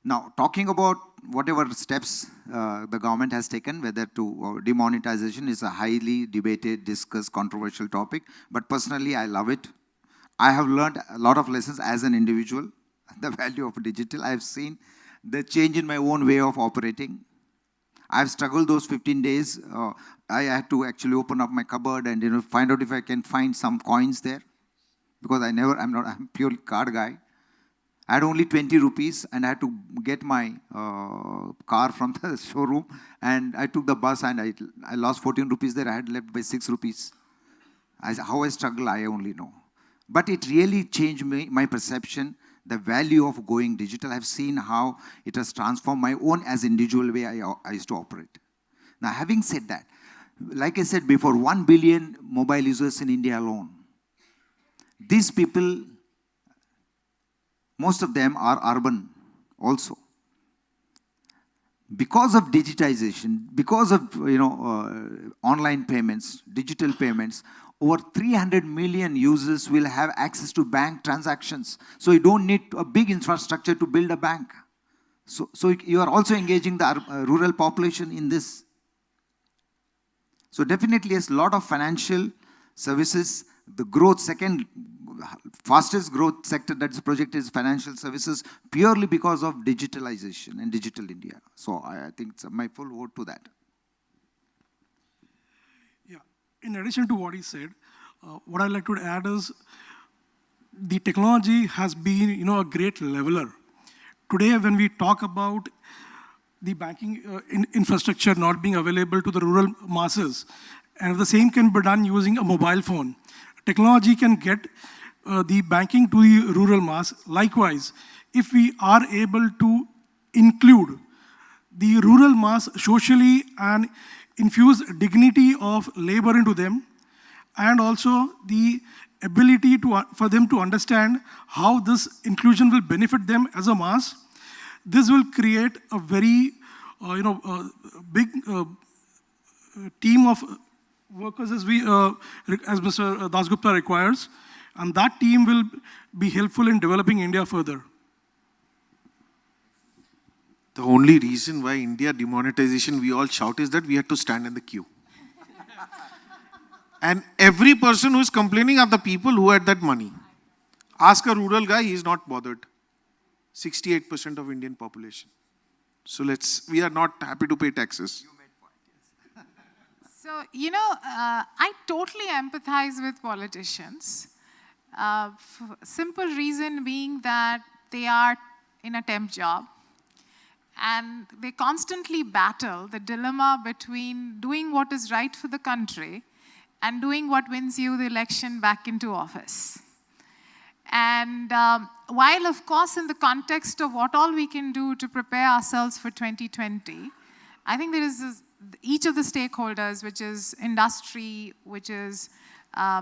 Now, talking about whatever steps the government has taken, whether to demonetization is a highly debated, discussed, controversial topic. But personally, I love it. I have learned a lot of lessons as an individual, the value of digital. I've seen the change in my own way of operating. I've struggled those 15 days. I had to actually open up my cupboard and find out if I can find some coins there, because I'm a pure card guy. I had only 20 rupees and I had to get my car from the showroom, and I took the bus and I lost 14 rupees there. I had left by 6 rupees. How I struggle, I only know. But it really changed my perception, the value of going digital. I've seen how it has transformed my own as individual way I used to operate. Now, having said that, like I said before, 1 billion mobile users in India alone. These people, most of them are urban also. Because of digitization, because of online payments, digital payments, over 300 million users will have access to bank transactions. So you don't need a big infrastructure to build a bank. So you are also engaging the rural population in this. So definitely, yes, a lot of financial services, the growth, second fastest growth sector that's projected is financial services, purely because of digitalization and digital India. So I think it's my full vote to that. Yeah, in addition to what he said, what I'd like to add is the technology has been, a great leveler. Today, when we talk about the banking infrastructure not being available to the rural masses, and the same can be done using a mobile phone, technology can get the banking to the rural mass. Likewise, if we are able to include the rural mass socially and infuse dignity of labor into them, and also the ability for them to understand how this inclusion will benefit them as a mass, this will create a very big team of workers as Mr. Dasgupta requires, and that team will be helpful in developing India further. The only reason why India demonetization we all shout is that we had to stand in the queue. And every person who is complaining are the people who had that money. Ask a rural guy, he is not bothered. 68% of Indian population. So we are not happy to pay taxes. So, I totally empathize with politicians. Simple reason being that they are in a temp job and they constantly battle the dilemma between doing what is right for the country and doing what wins you the election back into office. And while, of course, in the context of what all we can do to prepare ourselves for 2020, I think there is each of the stakeholders, which is industry, which is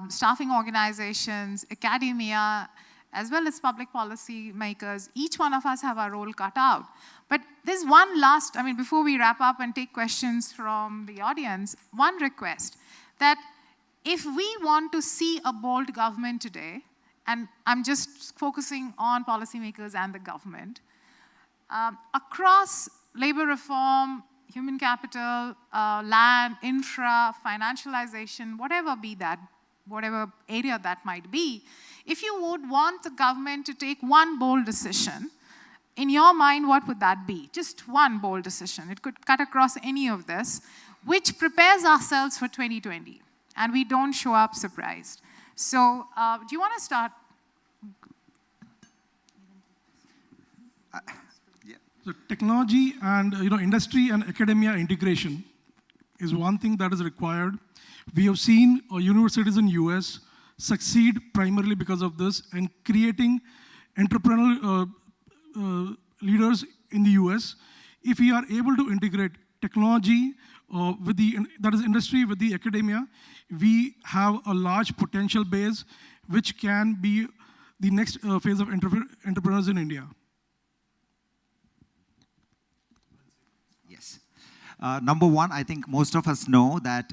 staffing organizations, academia, as well as public policy makers, each one of us have our role cut out. But there's one last, before we wrap up and take questions from the audience, one request that if we want to see a bold government today, and I'm just focusing on policymakers and the government, across labor reform, human capital, land, infra, financialization, whatever area that might be, if you would want the government to take one bold decision, in your mind, what would that be? Just one bold decision. It could cut across any of this, which prepares ourselves for 2020, and we don't show up surprised. So, do you want to start? So technology and industry and academia integration is one thing that is required. We have seen universities in US succeed primarily because of this and creating entrepreneurial leaders in the US. If we are able to integrate technology that is industry with the academia, we have a large potential base which can be the next phase of entrepreneurs in India. Yes. Number one, I think most of us know that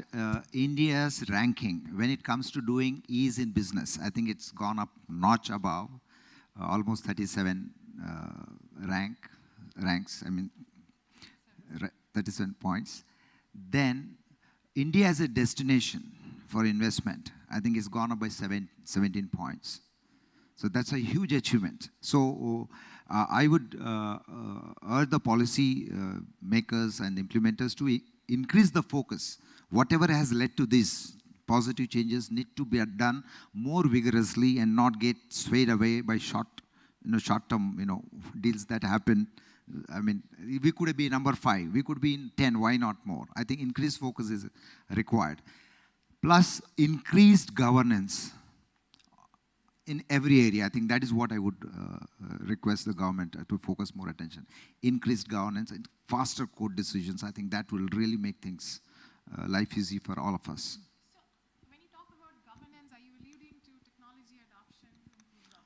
India's ranking when it comes to doing ease in business, I think it's gone up notch above, almost 37 ranks, 37 points. Then India as a destination for investment, I think it's gone up by 17 points. So that's a huge achievement. So I would urge the policy makers and implementers to increase the focus. Whatever has led to these positive changes need to be done more vigorously and not get swayed away by short-term, deals that happen. We could be number 5. We could be in 10. Why not more? I think increased focus is required. Plus increased governance in every area. I think that is what I would request the government to focus more attention. Increased governance and faster court decisions. I think that will really make things life easy for all of us. So, when you talk about governance, are you alluding to technology adoption?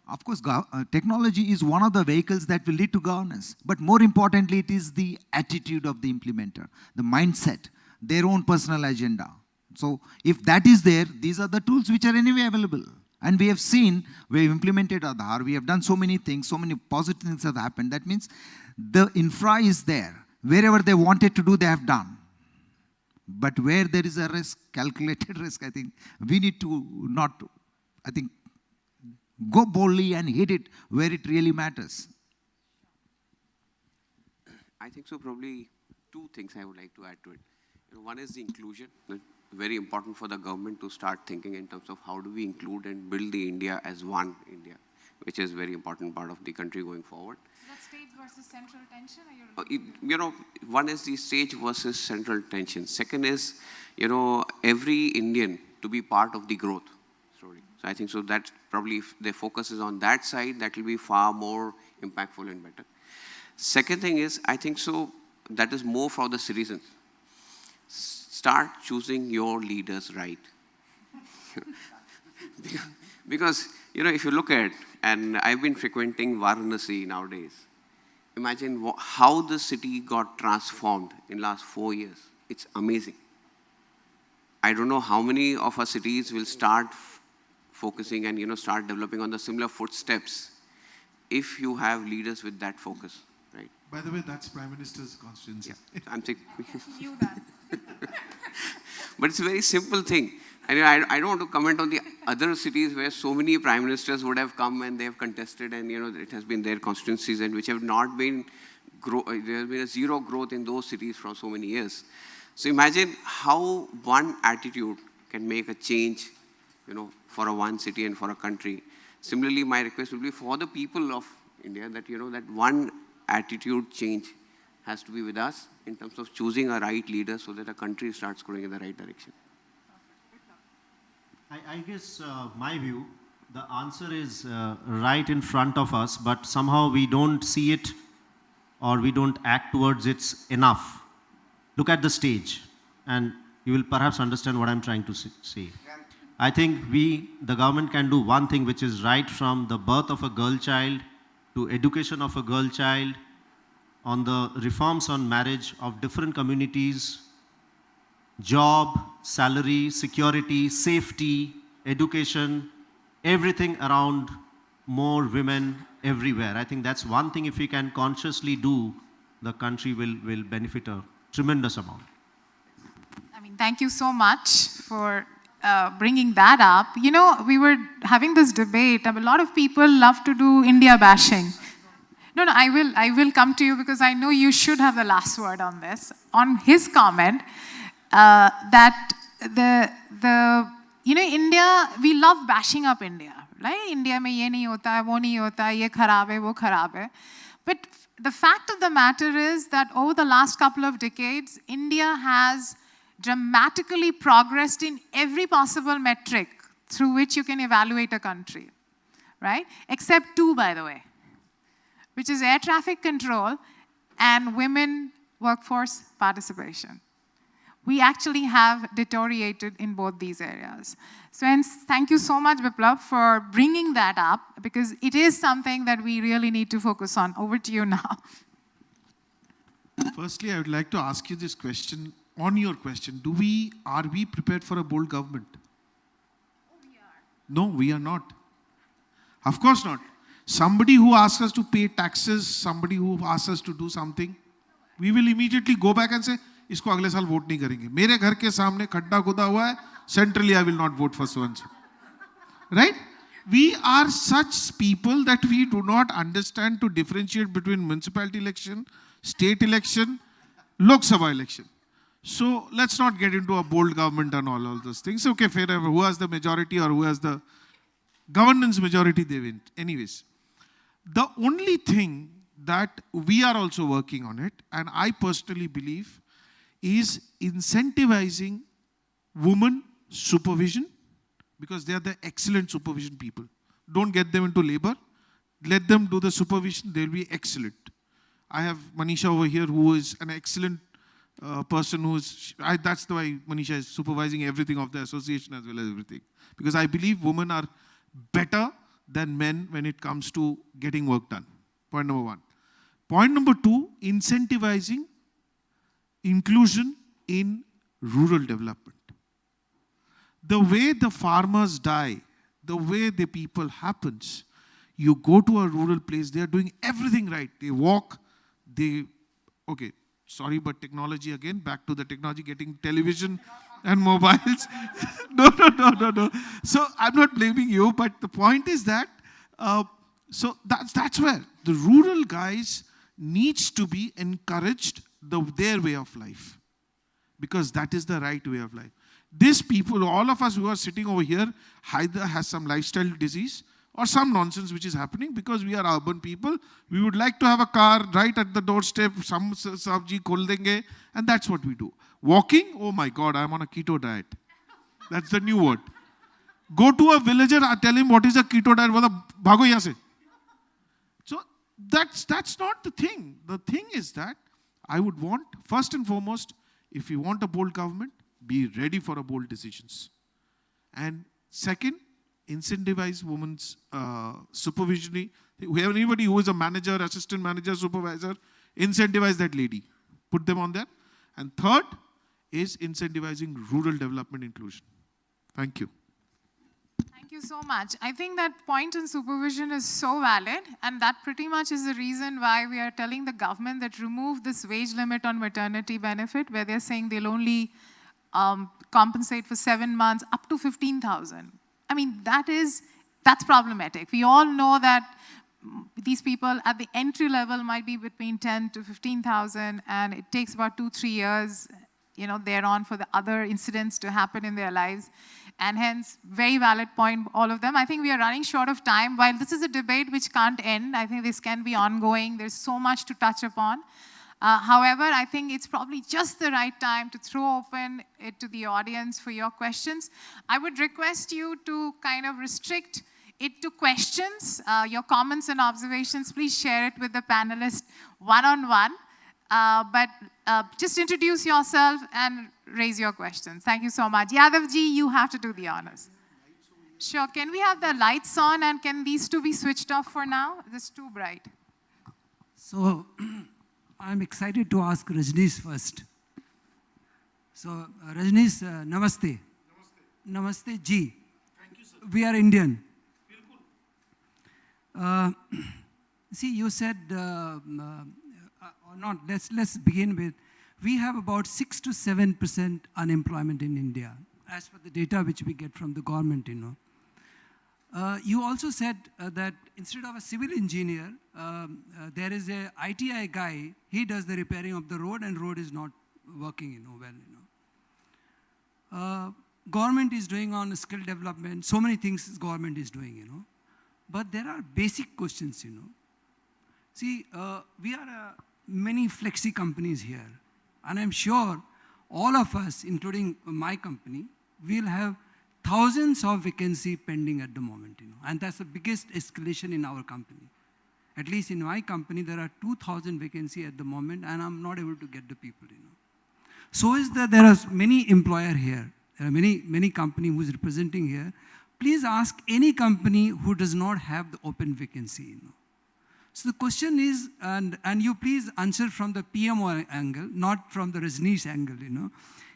Of course, technology is one of the vehicles that will lead to governance. But more importantly, it is the attitude of the implementer, the mindset, their own personal agenda. So if that is there, these are the tools which are anyway available. And we have seen, we have implemented Aadhaar, we have done so many things, so many positive things have happened. That means the infra is there. Wherever they wanted to do, they have done. But where there is a risk, calculated risk, I think we need to not, go boldly and hit it where it really matters. I think so. Probably two things I would like to add to it. One is the inclusion. Very important for the government to start thinking in terms of how do we include and build the India as one India, which is very important part of the country going forward. Is that state versus central tension? Or One is the state versus central tension. Second is, every Indian to be part of the growth story. So I think so that probably if the focus is on that side, that will be far more impactful and better. Second thing is, I think so that is more for the citizens. Start choosing your leaders right. Because, if you look at, and I've been frequenting Varanasi nowadays, imagine how the city got transformed in last 4 years. It's amazing. I don't know how many of our cities will start focusing and, start developing on the similar footsteps if you have leaders with that focus, right? By the way, that's Prime Minister's constituency. Yeah, I'm saying. knew that. But it's a very simple thing. And I don't want to comment on the other cities where so many prime ministers would have come and they have contested and, it has been their constituencies and which have not been, there has been a zero growth in those cities for so many years. So imagine how one attitude can make a change, for a one city and for a country. Similarly, my request will be for the people of India that, that one attitude change has to be with us in terms of choosing a right leader so that a country starts going in the right direction. I guess my view, the answer is right in front of us, but somehow we don't see it or we don't act towards it enough. Look at the stage and you will perhaps understand what I'm trying to say. I think the government can do one thing which is right from the birth of a girl child to education of a girl child, on the reforms on marriage of different communities, job, salary, security, safety, education, everything around more women everywhere. I think that's one thing if we can consciously do, the country will benefit a tremendous amount. I mean, thank you so much for bringing that up. You know, we were having this debate. A lot of people love to do India bashing. No, I will come to you because I know you should have the last word on this. On his comment that India, we love bashing up India, right? India mein ye nahi hota hai, wo nahi hota hai, ye kharab hai, wo kharab hai. But the fact of the matter is that over the last couple of decades, India has dramatically progressed in every possible metric through which you can evaluate a country, right? Except two, by the way, which is air traffic control and women workforce participation. We actually have deteriorated in both these areas. So hence, thank you so much, Biplob, for bringing that up, because it is something that we really need to focus on. Over to you now. Firstly, I would like to ask you this question. On your question, are we prepared for a bold government? Oh, we are. No, we are not. Of course not. Somebody who asks us to pay taxes, somebody who asks us to do something, we will immediately go back and say, इसको अगले साल vote नहीं करेंगे. मेरे घर के सामने खड्डा खुदा हुआ है, centrally I will not vote for so and so. Right? We are such people that we do not understand to differentiate between municipality election, state election, Lok Sabha election. So let's not get into a bold government and all those things. Okay, fair enough. Who has the majority or who has the governance majority, they win. Anyways, the only thing that we are also working on it, and I personally believe, is incentivizing women supervision, because they are the excellent supervision people. Don't get them into labor. Let them do the supervision. They'll be excellent. I have Manisha over here who is an excellent person that's the why Manisha is supervising everything of the association as well as everything. Because I believe women are better than men when it comes to getting work done. Point number one. Point number two, incentivizing inclusion in rural development. The way the farmers die, the way the people happens, you go to a rural place, they are doing everything right. They walk, okay, sorry, but technology again, back to the technology, getting television and mobiles. No. So I'm not blaming you, but the point is that, so that's where the rural guys needs to be encouraged their way of life, because that is the right way of life. These people, all of us who are sitting over here, either has some lifestyle disease or some nonsense which is happening, because we are urban people. We would like to have a car right at the doorstep, some sabji khol denge, and that's what we do. Walking, oh my God, I'm on a keto diet. That's the new word. Go to a villager, tell him what is a keto diet, bhago yahan se. So that's not the thing. The thing is that I would want, first and foremost, if you want a bold government, be ready for a bold decisions. And second, incentivize women's supervision. Anybody who is a manager, assistant manager, supervisor, incentivize that lady. Put them on there. And third is incentivizing rural development inclusion. Thank you. Thank you so much. I think that point on supervision is so valid, and that pretty much is the reason why we are telling the government that remove this wage limit on maternity benefit, where they're saying they'll only compensate for 7 months up to 15,000. I mean, that's problematic. We all know that these people at the entry level might be between 10 to 15,000, and it takes about 2-3 years, thereon for the other incidents to happen in their lives. And hence, very valid point, all of them. I think we are running short of time. While this is a debate which can't end, I think this can be ongoing. There's so much to touch upon. However, I think it's probably just the right time to throw open it to the audience for your questions. I would request you to kind of restrict it to questions. Your comments and observations, please share it with the panelists one-on-one. But just introduce yourself and raise your questions. Thank you so much. Yadavji, you have to do the honors. Sure, can we have the lights on and can these two be switched off for now? It's too bright. So, I'm excited to ask Rajaneesh first. So, Rajaneesh, namaste. Namaste. Namaste, ji. Thank you, sir. We are Indian. See, you said, or not, let's begin with, we have about 6 to 7% unemployment in India, as per the data which we get from the government, you know. You also said that instead of a civil engineer, there is a ITI guy, he does the repairing of the road and road is not working, you know, well, you know. Government is doing on skill development, so many things government is doing, you know. But there are basic questions, you know. See, we are many flexi companies here, and I'm sure all of us, including my company, will have thousands of vacancies pending at the moment, you know, and that's the biggest escalation in our company. At least in my company, there are 2,000 vacancies at the moment, and I'm not able to get the people, you know. So is that there are many employers here, there are many companies who is representing here. Please ask any company who does not have the open vacancy, you know. So the question is, and you please answer from the PMO angle, not from the Rajaneesh angle, you know.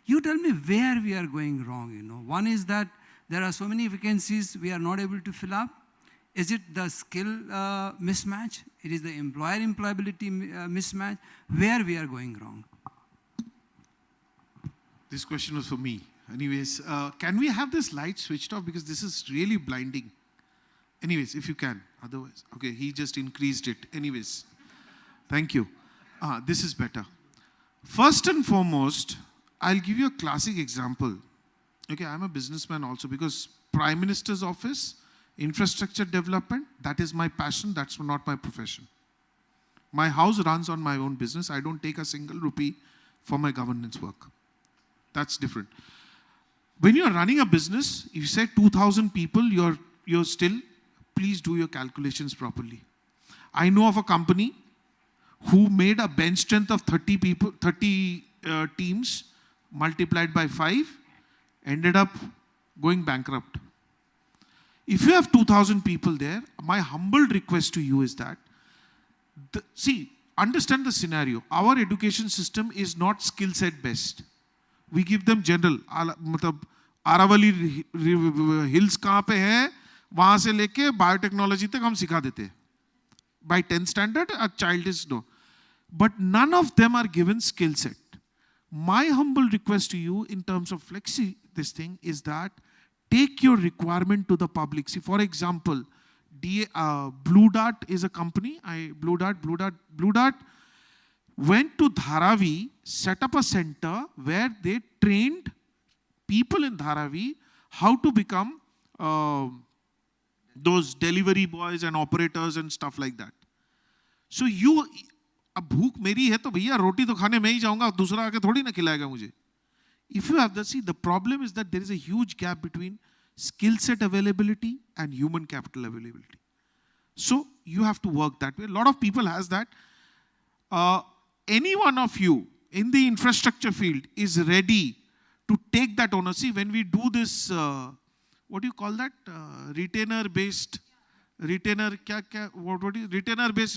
You tell me where we are going wrong, you know. One is that there are so many vacancies we are not able to fill up. Is it the skill mismatch? It is the employer-employability mismatch. Where we are going wrong? This question was for me. Anyways, can we have this light switched off because this is really blinding? Anyways, if you can. Otherwise, okay, he just increased it. Anyways, thank you. This is better. First and foremost, I'll give you a classic example. Okay, I'm a businessman also because Prime Minister's office, infrastructure development, that is my passion, that's not my profession. My house runs on my own business. I don't take a single rupee for my governance work. That's different. When you're running a business, if you say 2,000 people, you're still, please do your calculations properly. I know of a company who made a bench strength of 30 people, 30 teams multiplied by 5, ended up going bankrupt. If you have 2,000 people there, my humble request to you is that, see, understand the scenario. Our education system is not skill set based. We give them general. मतलब Aravali hills कहाँ पे है, वहाँ से लेके biotechnology तक हम सिखा देते हैं. By 10th standard, a child is no. But none of them are given skill set. My humble request to you in terms of flexi, this thing is that take your requirement to the public. See, for example, Blue Dart is a company. Blue Dart went to Dharavi, set up a center where they trained people in Dharavi how to become those delivery boys and operators and stuff like that. So you, अब भूख मेरी है तो भैया रोटी तो खाने मैं ही जाऊंगा, दूसरा आके थोड़ी ना खिलाएगा मुझे. If you have the, see, the problem is that there is a huge gap between skill set availability and human capital availability. So you have to work that way. A lot of people has that. Any one of you in the infrastructure field is ready to take that owner. See, when we do this, what do you call that? Retainer-based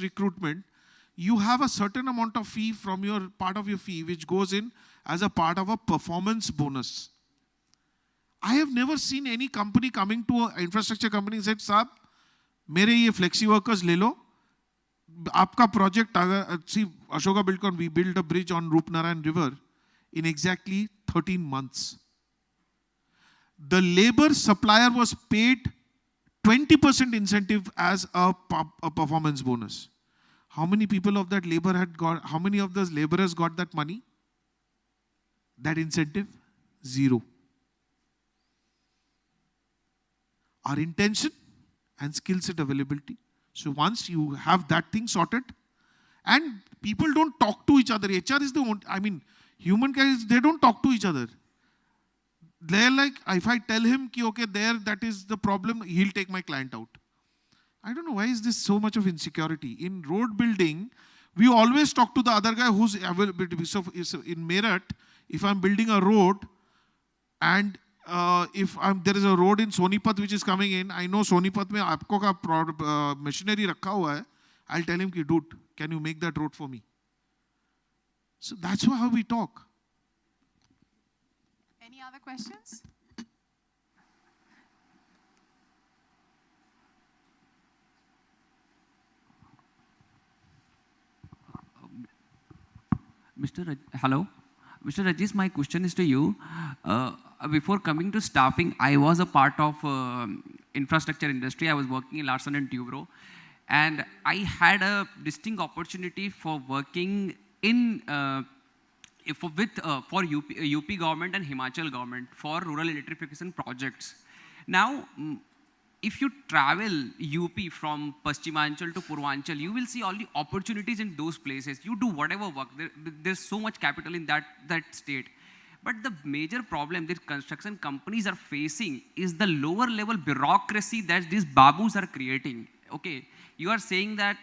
recruitment. You have a certain amount of fee from your part of your fee which goes in as a part of a performance bonus. I have never seen any company coming to an infrastructure company and said, "Saab, मेरे ये flexi workers ले लो, आपका project अगर see Ashoka Buildcon, we built a bridge on Rupnarayan River in exactly 13 months. The labor supplier was paid 20% incentive as a performance bonus. How many people of that labor had got, how many of those laborers got that money? That incentive? 0. our intention and skill set availability. So once you have that thing sorted, and people don't talk to each other. HR is the only, I mean, human guys, they don't talk to each other. They're like, if I tell him, ki, okay, that is the problem, he'll take my client out. I don't know, why is this so much of insecurity? In road building, we always talk to the other guy who's available. So in Meerut, if I'm building a road, and if there is a road in Sonipat which is coming in, I know Sonipat mein aapko ka machinery rakha hua hai, I'll tell him, ki, dude, can you make that road for me? So that's how we talk. Any other questions? Hello. Mr. Rajesh, my question is to you. Before coming to staffing, I was a part of infrastructure industry. I was working in Larsen and Toubro. And I had a distinct opportunity for working in for UP government and Himachal government for rural electrification projects. Now, if you travel UP from Paschimachal to Purvanchal, you will see all the opportunities in those places. You do whatever work. There's so much capital in that state. But the major problem that construction companies are facing is the lower level bureaucracy that these babus are creating. Okay, you are saying that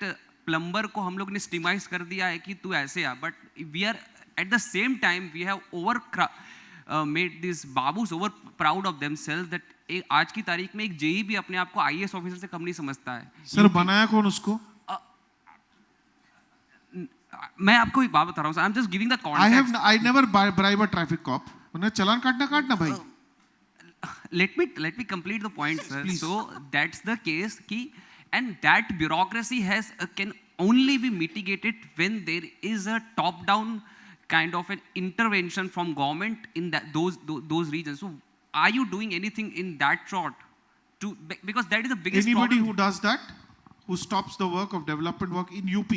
plumber ko hum log ne stigmatized kar diya hai ki tu aise aa, but we are at the same time we have made these babus over proud of themselves that आज की तारीख में एक JEE भी अपने आप को IAS officer से कम नहीं समझता है. सर बनाया कौन उसको? मैं आपको एक बात बता रहा हूँ. I'm just giving the context. I never bribe a traffic cop. उन्हें चलान काटना भाई. Let me complete the point, sir. Please. So that's the case ki, and that bureaucracy can only be mitigated when there is a top-down kind of an intervention from government in those regions. So are you doing anything in that sort to, because that is the biggest anybody problem. Who does that, who stops the work of development work in UP,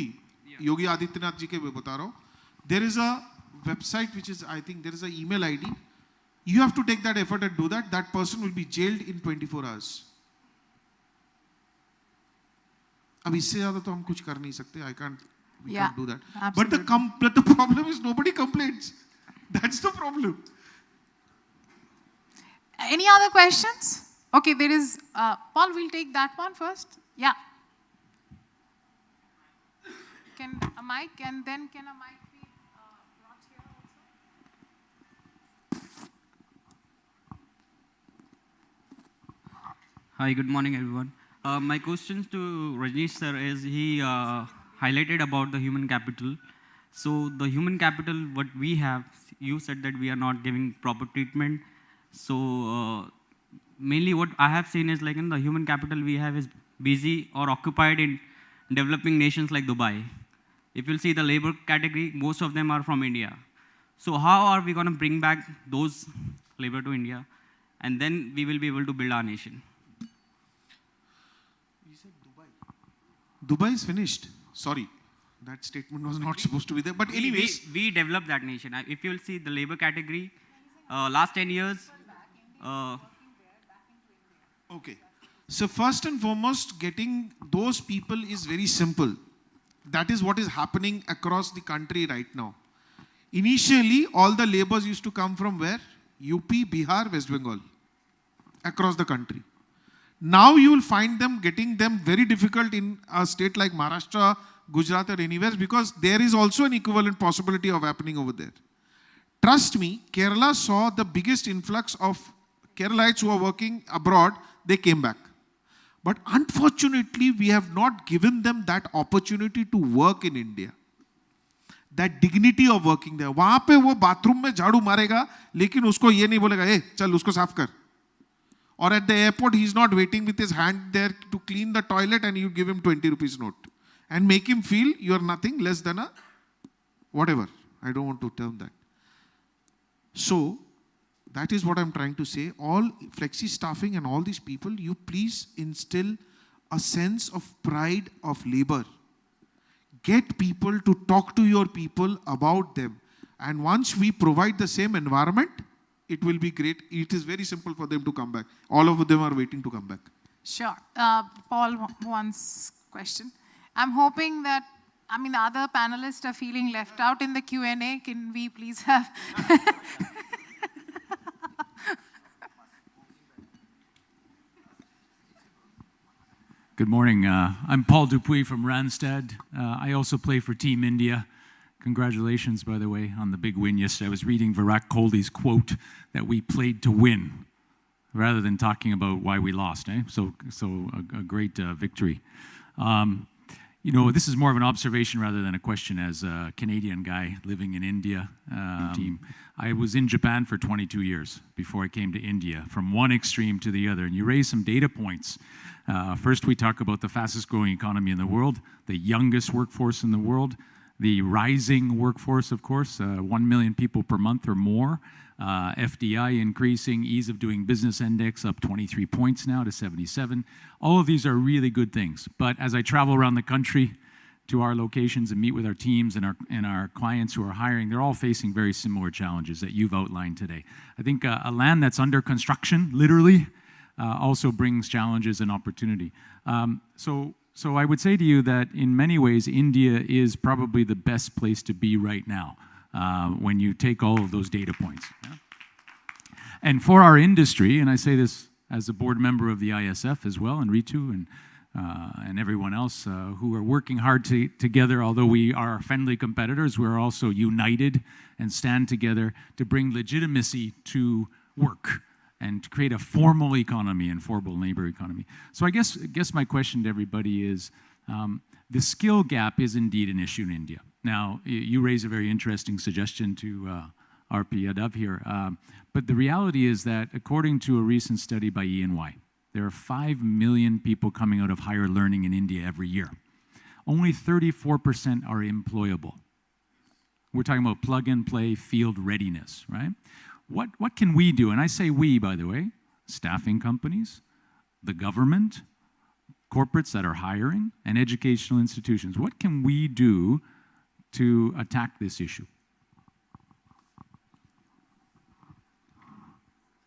Yogi Adityanath ji ke bata raha hu, there is a website which is, I think there is an email ID. You have to take that effort and do that. That person will be jailed in 24 hours. अब इससे ज़्यादा तो हम कुछ कर नहीं सकते. We can't do that. Absolutely. But the problem is nobody complains. That's the problem. Any other questions? Okay, there is, Paul, we'll take that one first. Yeah. Can a mic, and then can a mic be brought here also? Hi, good morning, everyone. My question to Rajaneesh sir is, he highlighted about the human capital. So the human capital, what we have, you said that we are not giving proper treatment. So mainly what I have seen is like in the human capital we have is busy or occupied in developing nations like Dubai. If you'll see the labor category, most of them are from India. So how are we going to bring back those labor to India? And then we will be able to build our nation. You said Dubai. Dubai is finished. Sorry, that statement was not supposed to be there. But anyways. We developed that nation. If you'll see the labor category, last 10 years. Okay. So first and foremost, getting those people is very simple. That is what is happening across the country right now. Initially, all the laborers used to come from where? UP, Bihar, West Bengal. Across the country. Now you will find them getting them very difficult in a state like Maharashtra, Gujarat or anywhere, because there is also an equivalent possibility of happening over there. Trust me, Kerala saw the biggest influx of Keralites who are working abroad. They came back. But unfortunately, we have not given them that opportunity to work in India. That dignity of working there. वहाँ पे वो bathroom में झाड़ू मारेगा, लेकिन उसको ये नहीं बोलेगा, hey, चल उसको साफ कर. Or at the airport, he's not waiting with his hand there to clean the toilet and you give him 20 rupees note. And make him feel you are nothing less than a whatever. I don't want to term that. So, that is what I'm trying to say. All flexi staffing and all these people, you please instill a sense of pride of labor. Get people to talk to your people about them. And once we provide the same environment, it will be great. It is very simple for them to come back. All of them are waiting to come back. Sure. Paul wants question. I'm hoping that, the other panelists are feeling left out in the Q&A. Can we please have... Good morning. I'm Paul Dupuis from Randstad. I also play for Team India. Congratulations, by the way, on the big win yesterday. I was reading Virat Kohli's quote that we played to win, rather than talking about why we lost. So a great victory. This is more of an observation rather than a question as a Canadian guy living in India. Team. I was in Japan for 22 years before I came to India, from one extreme to the other. And you raised some data points. First, we talk about the fastest growing economy in the world, the youngest workforce in the world, the rising workforce, of course, 1 million people per month or more, FDI increasing, ease of doing business index up 23 points now to 77. All of these are really good things. But as I travel around the country to our locations and meet with our teams and our clients who are hiring, they're all facing very similar challenges that you've outlined today. I think a land that's under construction, literally, also brings challenges and opportunity. So I would say to you that in many ways, India is probably the best place to be right now when you take all of those data points. Yeah? And for our industry, and I say this as a board member of the ISF as well, and Ritu and everyone else who are working hard together, although we are friendly competitors, we're also united and stand together to bring legitimacy to work and to create a formal economy and formal labor economy. So I guess my question to everybody is, the skill gap is indeed an issue in India. Now, you raise a very interesting suggestion to RP Yadav here, but the reality is that according to a recent study by E&Y, there are 5 million people coming out of higher learning in India every year. Only 34% are employable. We're talking about plug and play field readiness, right? What can we do? And I say we, by the way, staffing companies, the government, corporates that are hiring, and educational institutions. What can we do to attack this issue?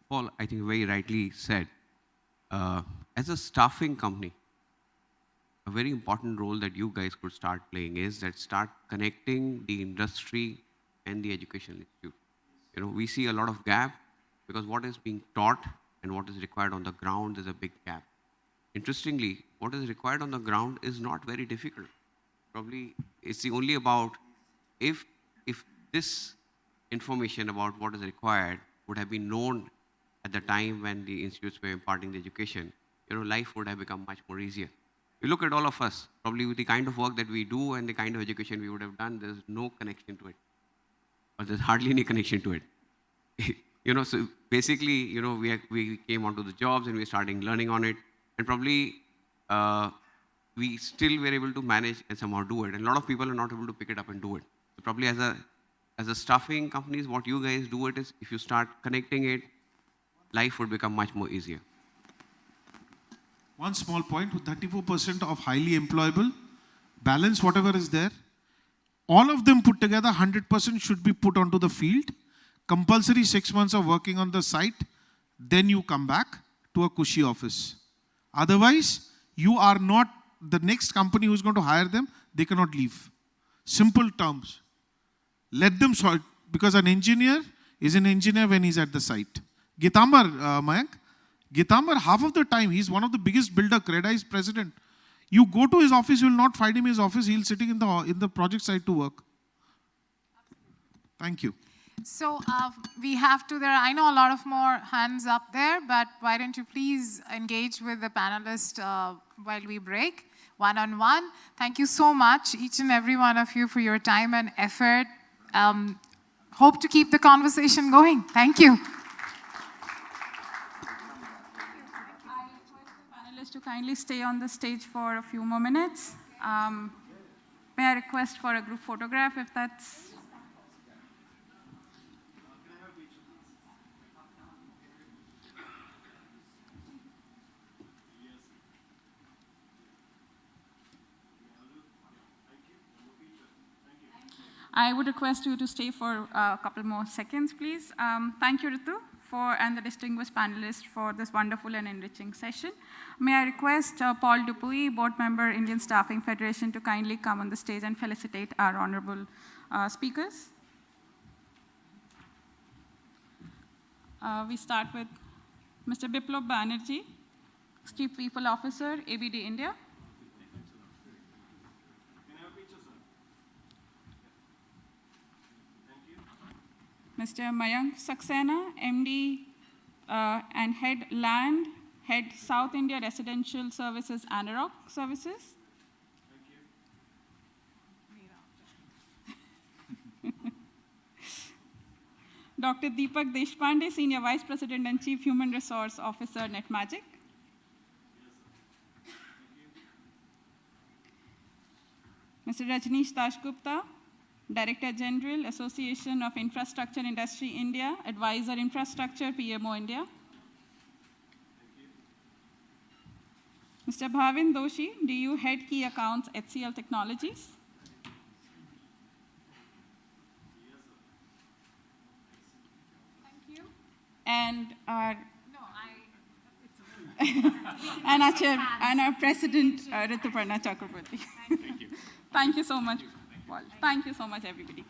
Paul, I think very rightly said. As a staffing company, a very important role that you guys could start playing is that start connecting the industry and the educational institute. We see a lot of gap because what is being taught and what is required on the ground is a big gap. Interestingly, what is required on the ground is not very difficult. Probably it's only about if this information about what is required would have been known at the time when the institutes were imparting the education, life would have become much more easier. You look at all of us, probably with the kind of work that we do and the kind of education we would have done, there's no connection to it. Or there's hardly any connection to it. So basically, we came onto the jobs and we started learning on it. And probably we still were able to manage and somehow do it. And a lot of people are not able to pick it up and do it. So probably as a staffing companies, what you guys do it is, if you start connecting it, life would become much more easier. One small point, 34% of highly employable, balance whatever is there. All of them put together, 100% should be put onto the field. Compulsory 6 months of working on the site. Then you come back to a cushy office. Otherwise, you are not, the next company who's going to hire them, they cannot leave. Simple terms. Let them sort, because an engineer is an engineer when he's at the site. Gitamar, Mayank, Gitamar, half of the time, he's one of the biggest builder, Creda is president. You go to his office, you will not find him in his office, he'll sitting in the project site to work. Thank you. So we have to, I know a lot of more hands up there, but why don't you please engage with the panelists while we break, one-on-one. Thank you so much, each and every one of you, for your time and effort. Hope to keep the conversation going. Thank you. To kindly stay on the stage for a few more minutes. May I request for a group photograph if that's... I would request you to stay for a couple more seconds, please. Thank you, Ritu, and the distinguished panelists for this wonderful and enriching session. May I request Paul Dupuy, Board Member, Indian Staffing Federation, to kindly come on the stage and felicitate our honorable speakers. We start with Mr. Biplob Banerjee, Chief People Officer, ABD India. Mr. Mayank Saksena, MD and Head South India Residential Services, ANAROCK Services. Dr. Deepak Deshpande, Senior Vice President and Chief Human Resource Officer, Netmagic. Mr. Rajaneesh Dasgupta, Director General, Association of Infrastructure Industry India, Advisor Infrastructure, PMO India. Mr. Bhavin Doshi, DU Head Key Accounts, HCL Technologies. Thank you. And our and our President, Rituparna Chakraborty. Thank you. Thank you so much, Paul. Thank you so much, everybody.